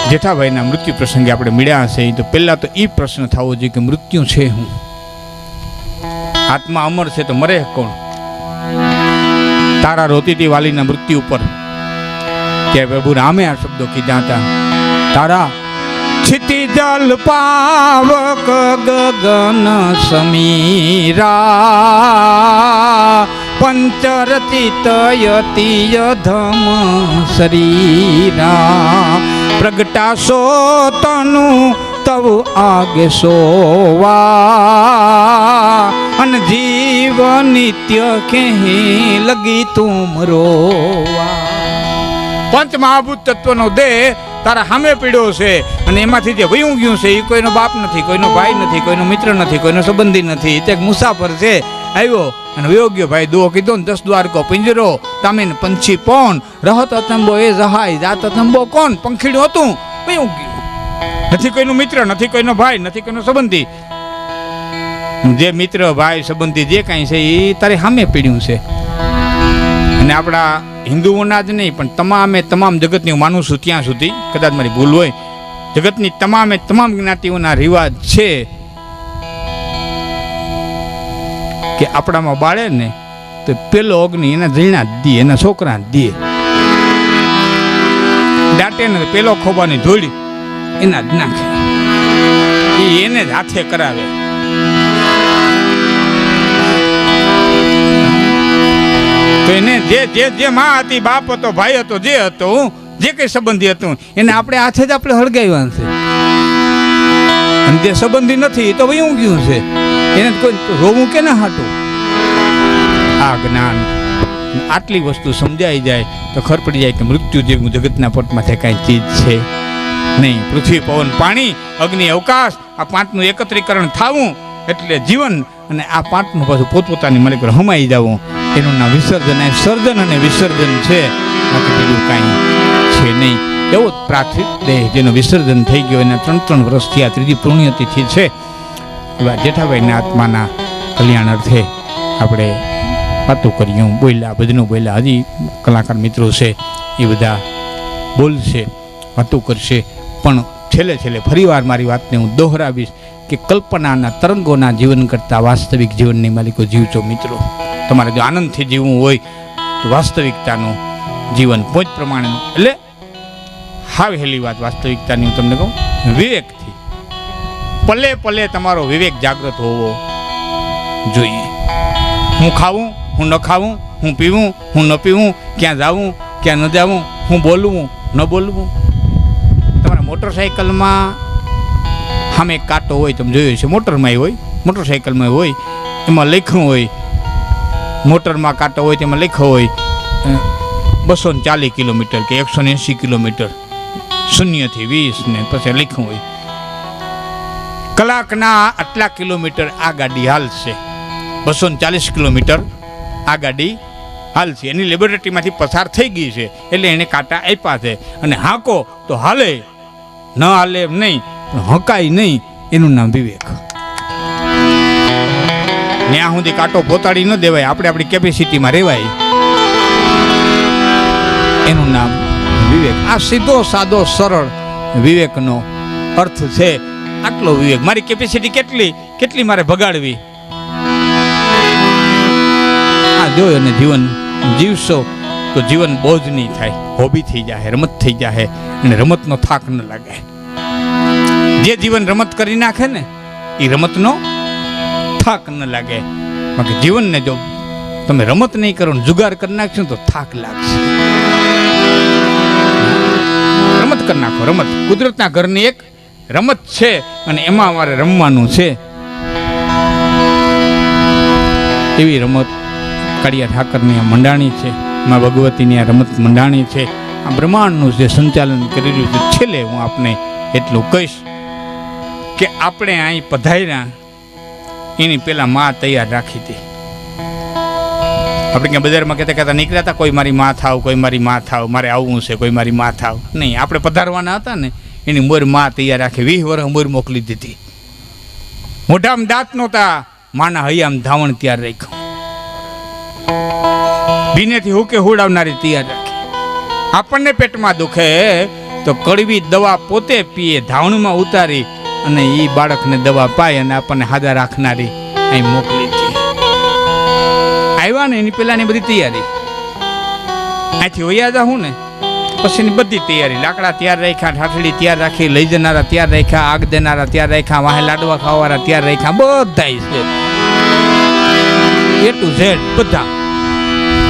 જેઠાભાઈના મૃત્યુ પ્રસંગે આપણે મળ્યા હશે, તો પહેલા તો એ પ્રશ્ન થવો જોઈએ કે મૃત્યુ છે હું? આત્મા અમર છે તો મરે કોણ? તારા રોતી હતી વાલીના મૃત્યુ ઉપર, ત્યારે પ્રભુ રામે આ શબ્દો કીધા હતા, તારા છિતિ જલ પાવક ગગન સમીરા પંચરચિત યતિય ધમ શરીરા પ્રગટાશો તનુ તવ આગે સોવા અને જીવ નિત્ય કહી લગી તુમ રોવા. પંચ મહાભૂત તત્વનો દેહ તારા સામે પીડ્યો છે, અને એમાંથી જે વયું ગયું છે એ કોઈનો બાપ નથી, કોઈનો ભાઈ નથી, કોઈનો મિત્ર નથી, કોઈનો સંબંધી નથી. તે મુસાફર છે, આવ્યો અને વયો ગયો. ભાઈ દુઓ કીધો ને, 10 દ્વારકો પિંજરો તામીન પંછી પોન રહત અતંબો એ જહાય જાત અતંબો કોણ? પંખીડું હતું, વયું ગયું. નથી કોઈનો મિત્ર, નથી કોઈનો ભાઈ, નથી કોઈનો સંબંધી. જે મિત્ર ભાઈ સંબંધી જે કાંઈ છે એ તારે સામે પીડ્યું છે. અને આપણા હિન્દુઓના જ નહીં પણ તમામ જગતની હું માનું છું ત્યાં સુધી, કદાચ મારી ભૂલ હોય, જગતની તમામ જ્ઞાતિઓના રિવાજ છે કે આપણામાં બાળે ને તો પેલો અગ્નિ એના જઈણા જ દે, એના છોકરા દે. દાંતે ને પેલો ખોબાની ધોળી એના જ નાખે, એને જ હાથે કરાવે. તો એને જે માં હતી, બાપ હતો, ભાઈ હતો, જે હતો, જે કઈ સંબંધી હતું, એને આપણે હાથે જ આપણે હળગાવ્યા છે. અને જે સંબંધી નથી તો વયું ગયું છે, એને કોઈ રોવું કે ના હાટું. આ જ્ઞાન આટલી વસ્તુ સમજાઈ જાય તો ખબર પડી જાય કે મૃત્યુ જેવું જગતના પટમાંથી કાંઈ ચીજ છે નહીં. પૃથ્વી, પવન, પાણી, અગ્નિ, અવકાશ, આ પાંચનું એકત્રીકરણ થવું એટલે જીવન, અને આ પાંચનું પાછું પોતપોતાની માલિક હમાઈ જવું, એનું નામ વિસર્જન. સર્જન અને વિસર્જન છે, બાકી બીજું કાંઈ છે નહીં. એવો પ્રાથમિક દેહ જેનું વિસર્જન થઈ ગયો, એના 3 વર્ષ થયા, ત્રીજી પુણ્યતિથિ છે. એવા જેઠાભાઈના આત્માના કલ્યાણ અર્થે આપણે વાતો કર્યું, બોલ્યા, ભજનું બોલ્યા. હજી કલાકાર મિત્રો છે એ બધા બોલશે, વાતો કરશે. પણ છેલ્લે ફરીવાર મારી વાતને હું દોહરાવીશ કે કલ્પનાના તરંગોના જીવન કરતાં વાસ્તવિક જીવનની માલિકો જીવજો મિત્રો. તમારે જો આનંદથી જીવવું હોય તો વાસ્તવિકતાનું જીવન પોચ પ્રમાણેનું, એટલે હાવેલી વાત વાસ્તવિકતાની હું તમને કહું, વિવેકથી પલે પલે તમારો વિવેક જાગૃત હોવો જોઈએ. હું ખાવું, હું ન ખાવું, હું પીવું, હું ન પીવું, ક્યાં જાવું, ક્યાં ન જાવું, હું બોલવું, ન બોલવું. તમારા મોટરસાઇકલમાં સામે એક કાંટો હોય, તમે જોયો છે, મોટરમાં હોય, મોટરસાઇકલમાં હોય, એમાં લખ્યું હોય, મોટરમાં કાંટો હોય તેમાં લખ્યો હોય 240 કિલોમીટર કે 180 કિલોમીટર, 0 થી 20 ને પછી લખ્યું હોય કલાકના આટલા કિલોમીટર આ ગાડી હાલશે, 240 કિલોમીટર આ ગાડી હાલશે. એની લેબોરેટરીમાંથી પસાર થઈ ગઈ છે એટલે એને કાંટા આપ્યા છે, અને હાંકો તો હાલે, ન હાલે એમ નહીં, પણ હંકાય નહીં. એનું નામ વિવેક. ત્યાં સુધી કાંટો પોતાડી ન દેવાય, આપણે આપણી કેપેસિટીમાં રહેવાય, એનું નામ વિવેક. આ સીધો સાદો સરળ વિવેકનો અર્થ છે. આટલો વિવેક, મારી કેપેસિટી કેટલી મારે ભગાડવી, આ જોયો ને જીવન જીવશો તો જીવન બોજ નહીં થાય, હોબી થઈ જાય, રમત થઈ જાય, અને રમતનો થાક ન લાગે. જે જીવન રમત કરી નાખે ને એ રમતનો થાક ન લાગે. બાકી જીવનને જો તમે રમત નહીં કરો ને જુગાર કરી નાખશો તો થાક લાગશે. રમત કરી નાખો, રમત કુદરતના ઘરની એક રમત છે, અને એમાં અમારે રમવાનું છે. એવી રમત કાળિયા ઠાકરની આ મંડાણી છે, મા ભગવતીની આ રમત મંડાણી છે, આ બ્રહ્માંડનું જે સંચાલન કરી રહ્યું છે. છેલ્લે હું આપને એટલું કહીશ કે આપણે અહીં પધાર્યા એની પેલા માં તૈયાર રાખી હતી. આપણે ક્યાં બજારમાં કહેતા નીકળ્યા હતા, કોઈ મારી માં થાવ, કોઈ મારી માં થાવ, મારે આવવું છે, કોઈ મારી માં થાવ. નહીં, આપણે પધારવાના હતા ને એની મોર માં તૈયાર રાખી. 20 વર્ષ મોર મોકલી દીધી. મોઢામાં દાંત નહોતા, માના હૈયામ ધાવણ તૈયાર રાખ્યું. ભીનેથી હુકે હુડાવનારી તૈયાર રાખી. આપણને પેટમાં દુખે તો કડવી દવા પોતે પીએ, ધાવણમાં ઉતારી અને એ બાળકને દવા પાય અને આપણને હાજર રાખનારી અહીં મોકલી છે. આવ્યા ને એની પેલાની બધી તૈયારી, અહીંથી વયા જાઉં ને પછીની બધી તૈયારી. લાકડા તૈયાર રાખ્યા, ઠાઠડી તૈયાર રાખી, લઈ જનારા તૈયાર રાખ્યા, આગ દેનારા તૈયાર રાખ્યા, વાહે લાડવા ખાવાવાળા તૈયાર રાખ્યા, બધા છે A to Z બધા.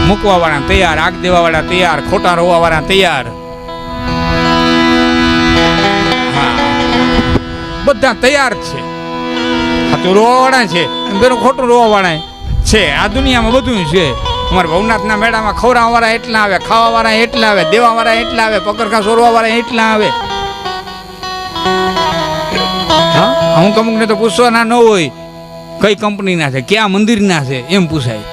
મૂકવા વાળા તૈયાર, આગ દેવા વાળા તૈયાર, ખોટા રોવા વાળા તૈયાર, બધા તૈયાર છે. સાચું રોવા વાળા છે, બેનું ખોટું રોવા વાળા છે. આ દુનિયામાં બધું છે. અમારા ભવનાથના મેળામાં ખવડાવવા વાળા એટલા આવે, ખાવા વાળા એટલા આવે, દેવા વાળા એટલા આવે, પગરખા સોરવા વાળા એટલા આવે. અમુક અમુક ને તો પૂછવાના ન હોય કઈ કંપનીના છે, ક્યાં મંદિરના છે, એમ પૂછાય.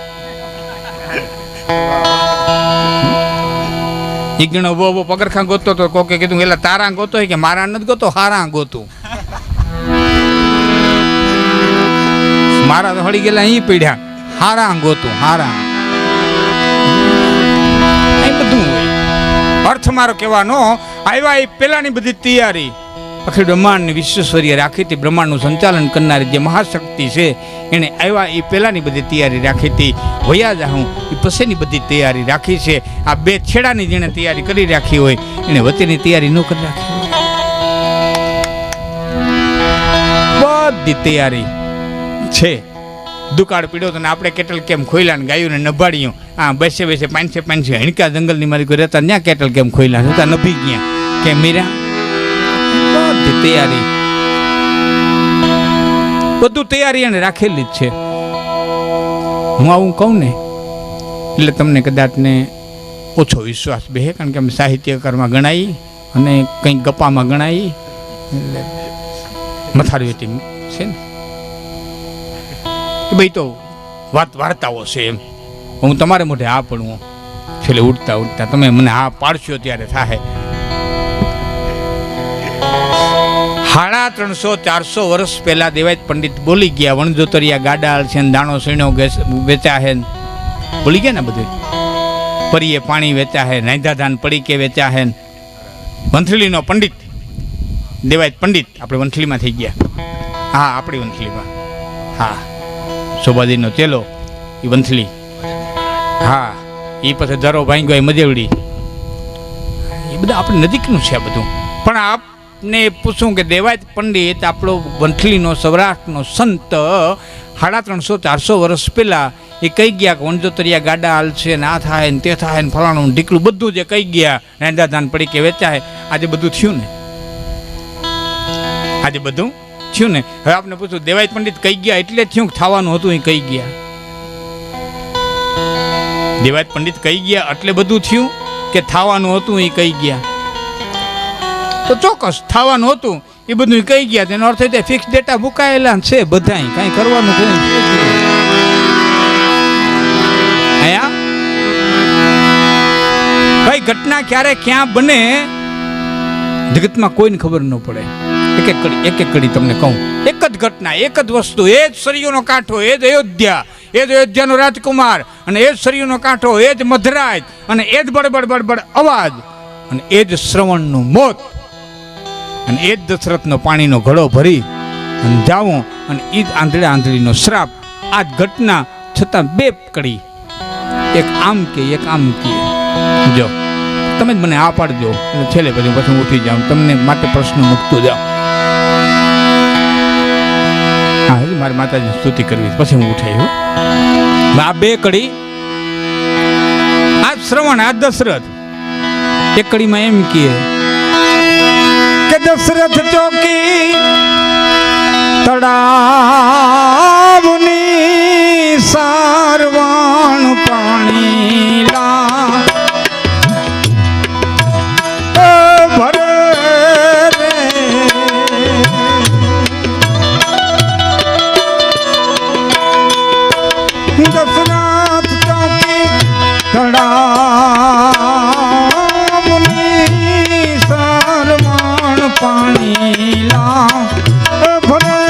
એક જણો બહુ પગરખા ગોતતો તો કોકે કીધું એટલે તારા ગોતો કે મારા નથી ગોતો, હારા ગોતું. મારા તો હળી ગયેલા અહીં પડ્યા, હારા ગોતું, હારા. બધું હોય. અર્થ મારો કહેવાનો, આવ્યા એ પેલાની બધી તૈયારી. અખિલ બ્રહ્માંડની વિશ્વેશ્વરીએ રાખી હતી. બ્રહ્માંડનું સંચાલન કરનારી જે મહાશક્તિ છે એને આવ્યા એ પહેલાંની બધી તૈયારી રાખી હતી. વયા જાઉં એ પછીની બધી તૈયારી રાખી છે. આ બે છેડાની જેણે તૈયારી કરી રાખી હોય એને વચ્ચેની તૈયારી ન કરી રાખી હોય. બધી તૈયારી છે. દુકાળ પીડ્યો તો આપણે કેટલ કેમ ખોઈલા ને ગાયું ને નભાડ્યું. હા, બેસે બેસે 500 હણકા જંગલની મારી કોઈ રહેતા ત્યાં કેટલ કેમ ખોઈલા હતા, નભી ગયા કે મીરા. બધી તૈયારી, બધું તૈયારી એને રાખેલી જ છે. હું આવું કહું ને એટલે તમને કદાચ ને ઓછો વિશ્વાસ બે, કારણ કે અમે સાહિત્યકારમાં ગણાઈ અને કંઈક ગપ્પામાં ગણાઈ એટલે મથારી વેતી છે ને ભાઈ તો વાર્તાઓ છે એમ. હું તમારે મોઢે હા પડું છેલ્લે ઉઠતા ઉઠતા તમે મને હા પાડશો ત્યારે થાય. 350-400 વર્ષ પહેલા દેવાયત પંડિત બોલી ગયા, વણજોતરિયા ગાડા છે, દાણો સીણો વેચા હે, બોલી ગયા ને બધું. પરીએ પાણી વેચા હે, નાયધા ધાન પડી કે વેચા હે. વંથલીનો પંડિત દેવાયત પંડિત આપણે વંથલીમાં થઈ ગયા. હા, આપણી વંથલીમાં. હા, શોભાદીનો ચેલો એ વંથલી. હા, એ પછી ધરો ભાંગ્યો એ મજેવડી. એ બધા આપણે નજીકનું છે આ બધું. પણ આપને પૂછું કે દેવાયત પંડિત આપણો વંથલીનો સૌરાષ્ટ્રનો સંત 350-400 વર્ષ પહેલા એ કહી ગયા કે વણજોતરિયા ગાડા હાલ છે ને આ થાય ને તે થાય ને ફલાણું ઢીકલું બધું જે કહી ગયા, નાંદા ધાન પડી કે વેચાય. આજે બધું થયું ને, આજે બધું થયું ને. હવે આપણે પૂછું દેવાયત પંડિત કહી ગયા એટલે થયું કે થવાનું હતું એ કહી ગયા? દેવાયત પંડિત કહી ગયા એટલે બધું થયું કે થવાનું હતું એ કહી ગયા? તો ચોક્કસ થવાનું હતું એ બધું કહી ગયા. તેનો અર્થ એ ફિક્સ ડેટા મુકાયેલા છે બધા, કાંઈ કરવાનું છે. ભાઈ ઘટના ક્યારે ક્યાં બને જગતમાં કોઈને ખબર ન પડે. એક એક કડી તમને કહું. એક જ ઘટના, એક જ વસ્તુ, એ જ સરયુનો કાંઠો, એ જ અયોધ્યા, એ જ અયોધ્યાનો રાજકુમાર, અને એ જ સરયુનો કાંઠો, એ જ મધરાજ, અને એ જ બડબડ બડબડ અવાજ, અને એ જ શ્રવણનું મોત, અને એ જ દશરથનો પાણીનો ઘડો ભરી અને જાવું, અને એ જ આંધળીનો શ્રાપ. આ જ ઘટના છતાં બે કડી, એક આમ કે એક આમ કે. જો તમે જ મને આ પાડજો એટલે છેલ્લે પછી હું ઉઠી જાઉં, તમને માટે પ્રશ્ન મૂકતો જાઉં. હા, હજી મારી માતાજીની સ્તુતિ કરવી પછી હું ઉઠાઈ. આ બે કડી, આ શ્રવણ, આ દશરથ. એક કડીમાં એમ કે દશરથ ચોકી તળાવની સારવાણ પાણી લા ભરે રે દશરથ ચોકી તળાવની સારવાણ પાણી લા ભરે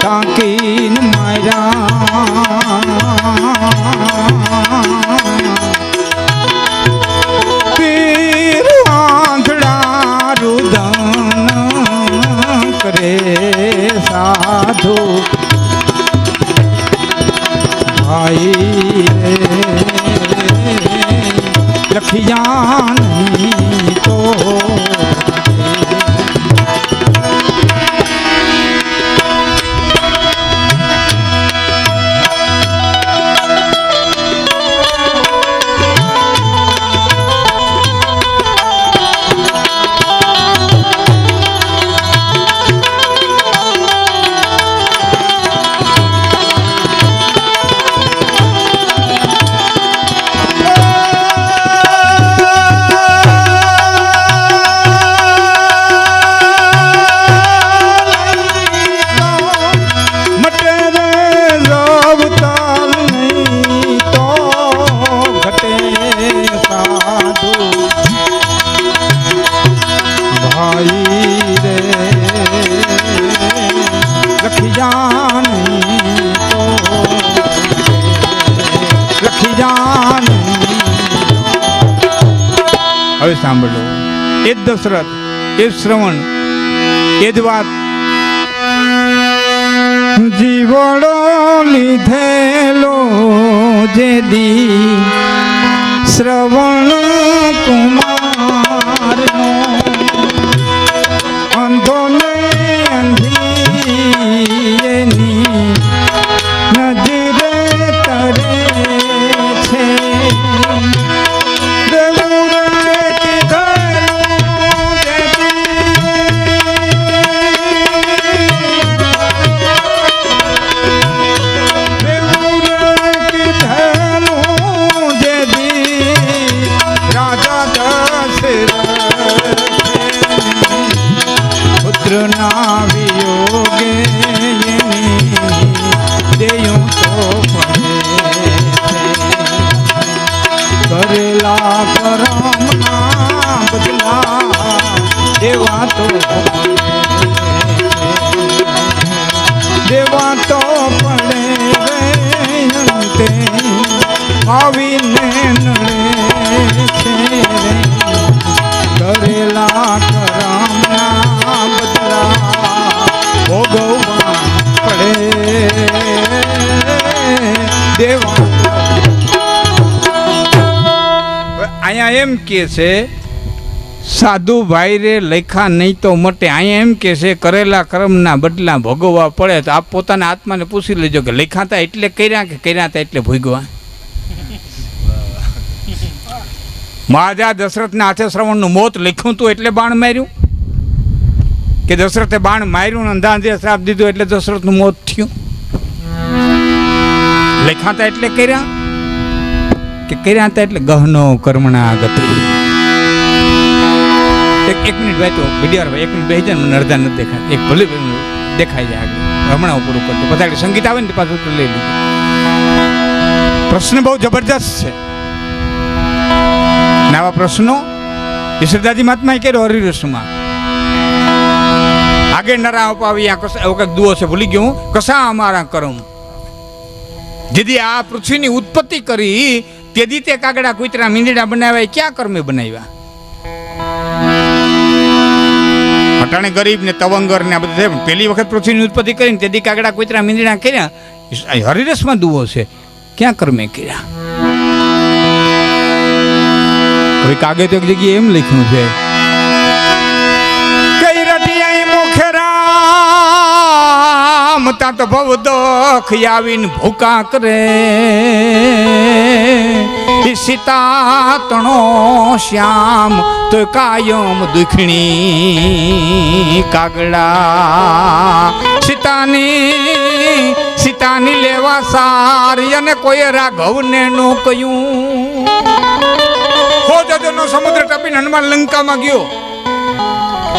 તાકીન માર્યા પીર આંધળા રુદન કરે સાધુ ભાઈ લખિયા નહીં તો હવે સાંભળો એ જ દશરથ એ જ શ્રવણ એ જ વાત જીવડો લીધેલો જે દી શ્રવણ કુમારનો અંધો ને અંધી એની નજરે તરે છે ના વિયોગે દેયું તો કરેલા કરમના બદલા દેવા તો પડે અંતે આવીને નડે છે કરેલા કરમના ભોગવવા પડે દેવા. અહીંયા એમ કે છે સાધુ ભાઈ રે લેખા નહીં તો મટે. અહીંયા એમ કે છે કરેલા કર્મના બદલા ભોગવવા પડે. તો આપ પોતાના આત્માને પૂછી લેજો કે લેખાતા એટલે કર્યા કે કર્યા હતા એટલે ભોગવા. મહારાજા દશરથના હાથે શ્રવણનું મોત લખ્યું હતું એટલે બાણ માર્યું કે દશરથે બાણ માર્યું અંધાંધે શ્રાપ દીધો એટલે દશરથનું મોત થયું? લખાતા એટલે કર્યા કે કર્યા હતા એટલે ગહનો કર્મણા ગતિ. એક મિનિટ ભાઈ તો વિડીયો ભાઈ 1 મિનિટ બેસી જાય મને અડધા નથી દેખાય. એક ભલે દેખાઈ જાય આગળ હમણાં પૂરું કરતો પછી સંગીત આવે ને પાછું લઈ લીધું. પ્રશ્ન બહુ જબરજસ્ત છે. આવા પ્રશ્નો યશોદાજી મહાત્માએ કર્યો હરિરસમાં. આગે નરા અપાવ્યા કસા એવો કંઈક દુઓ છે ભૂલી ગયો હું. કસા અમારા કરમ જેથી આ પૃથ્વીની ઉત્પત્તિ કરી તેથી તે કાગડા કૂતરા મીંદડા બનાવ્યા. ક્યાં કર્મે બનાવ્યા? અટાણે ગરીબ ને તવંગર ને આ બધું પહેલી વખત પૃથ્વીની ઉત્પત્તિ કરીને તેથી કાગડા કૂતરા મીંદડા કર્યા. હરિરસમાં દુઓ છે. ક્યાં કર્મે કર્યા? હવે કાગે તો એક જગ્યાએ એમ લખ્યું છે કઈ રટિયા મોખેરામ તાં તો ભવ દખ આવીને ભૂકા કરે સીતા તણો શ્યામ તો કાયમ દુખણી કાગડા સીતાની લેવા સારી અને કોઈ રાઘવને નો કયું હો જજોનો સમુદ્ર ટપીને હનુમાન લંકામાં ગયો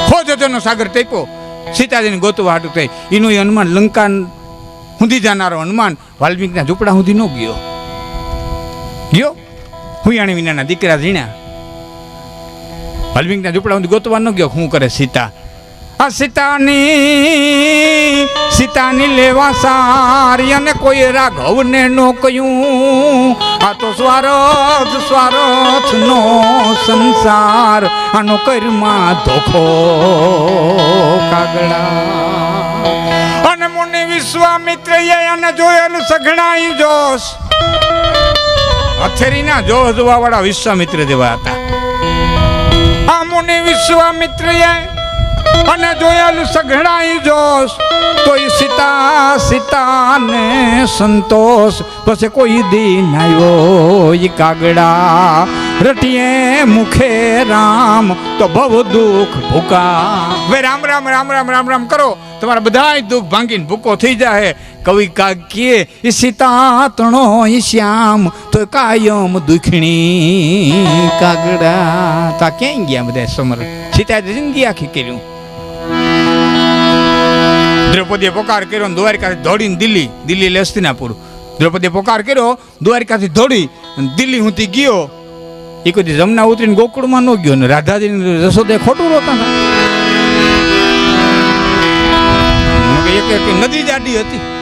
હો જજોનો સાગર ટેપ્યો સીતાજીને ગોતવા હાટું થઈ એનું એ હનુમાન લંકા સુધી જાનારો હનુમાન વાલ્મીકના ઝૂંપડા સુધી ન ગયો હુયાણી વિનાના દીકરા ઝીણ્યા વાલ્મીકના ઝૂંપડા સુધી ગોતવા ન ગયો શું કરે સીતા આ સીતાની લેવા સારી અને કોઈ રાઘવને નો કયું આ તો સ્વાર્થ નો સંસાર આનો કર્મમાં ધોખો કાગડા અને મુનિ વિશ્વામિત્ર અને જોયેલું સઘળાઈ જોશ હથેરીના જોશ જોવા વાળા વિશ્વામિત્ર જેવા હતા આ મુનિ વિશ્વામિત્ર અને જોયેલું સઘળાઈ જોશ તો સીતાને સંતોષ પછી કોઈ દિન આવ્યો ઈ કાગડા રટીએ મુખે રામ તો ભવ દુઃખ ભૂકા વે રામ રામ રામ રામ રામ રામ કરો તમારા બધા દુઃખ ભાંગીને ભૂકો થઈ જાય કવિ કાગીએ ઈ સીતા તણો ઈ શ્યામ તો કાયમ દુખણી કાગડા તા ક્યાં ગયા બધા સમર સીતા જિંદગી આખી કર્યું દ્રૌપદીએ પોકાર કર્યો દ્વારિકાથી દોડીને દિલ્હી એટલે હસ્તિનાપુર દ્રૌપદીએ પોકાર કર્યો દ્વારિકાથી દોડી દિલ્હી સુધી ગયો એ કોઈ જમના ઉતરીને ગોકુળમાં ન ગયો ને રાધાજી રસોદે ખોટું રોતા એક નદી જાડી હતી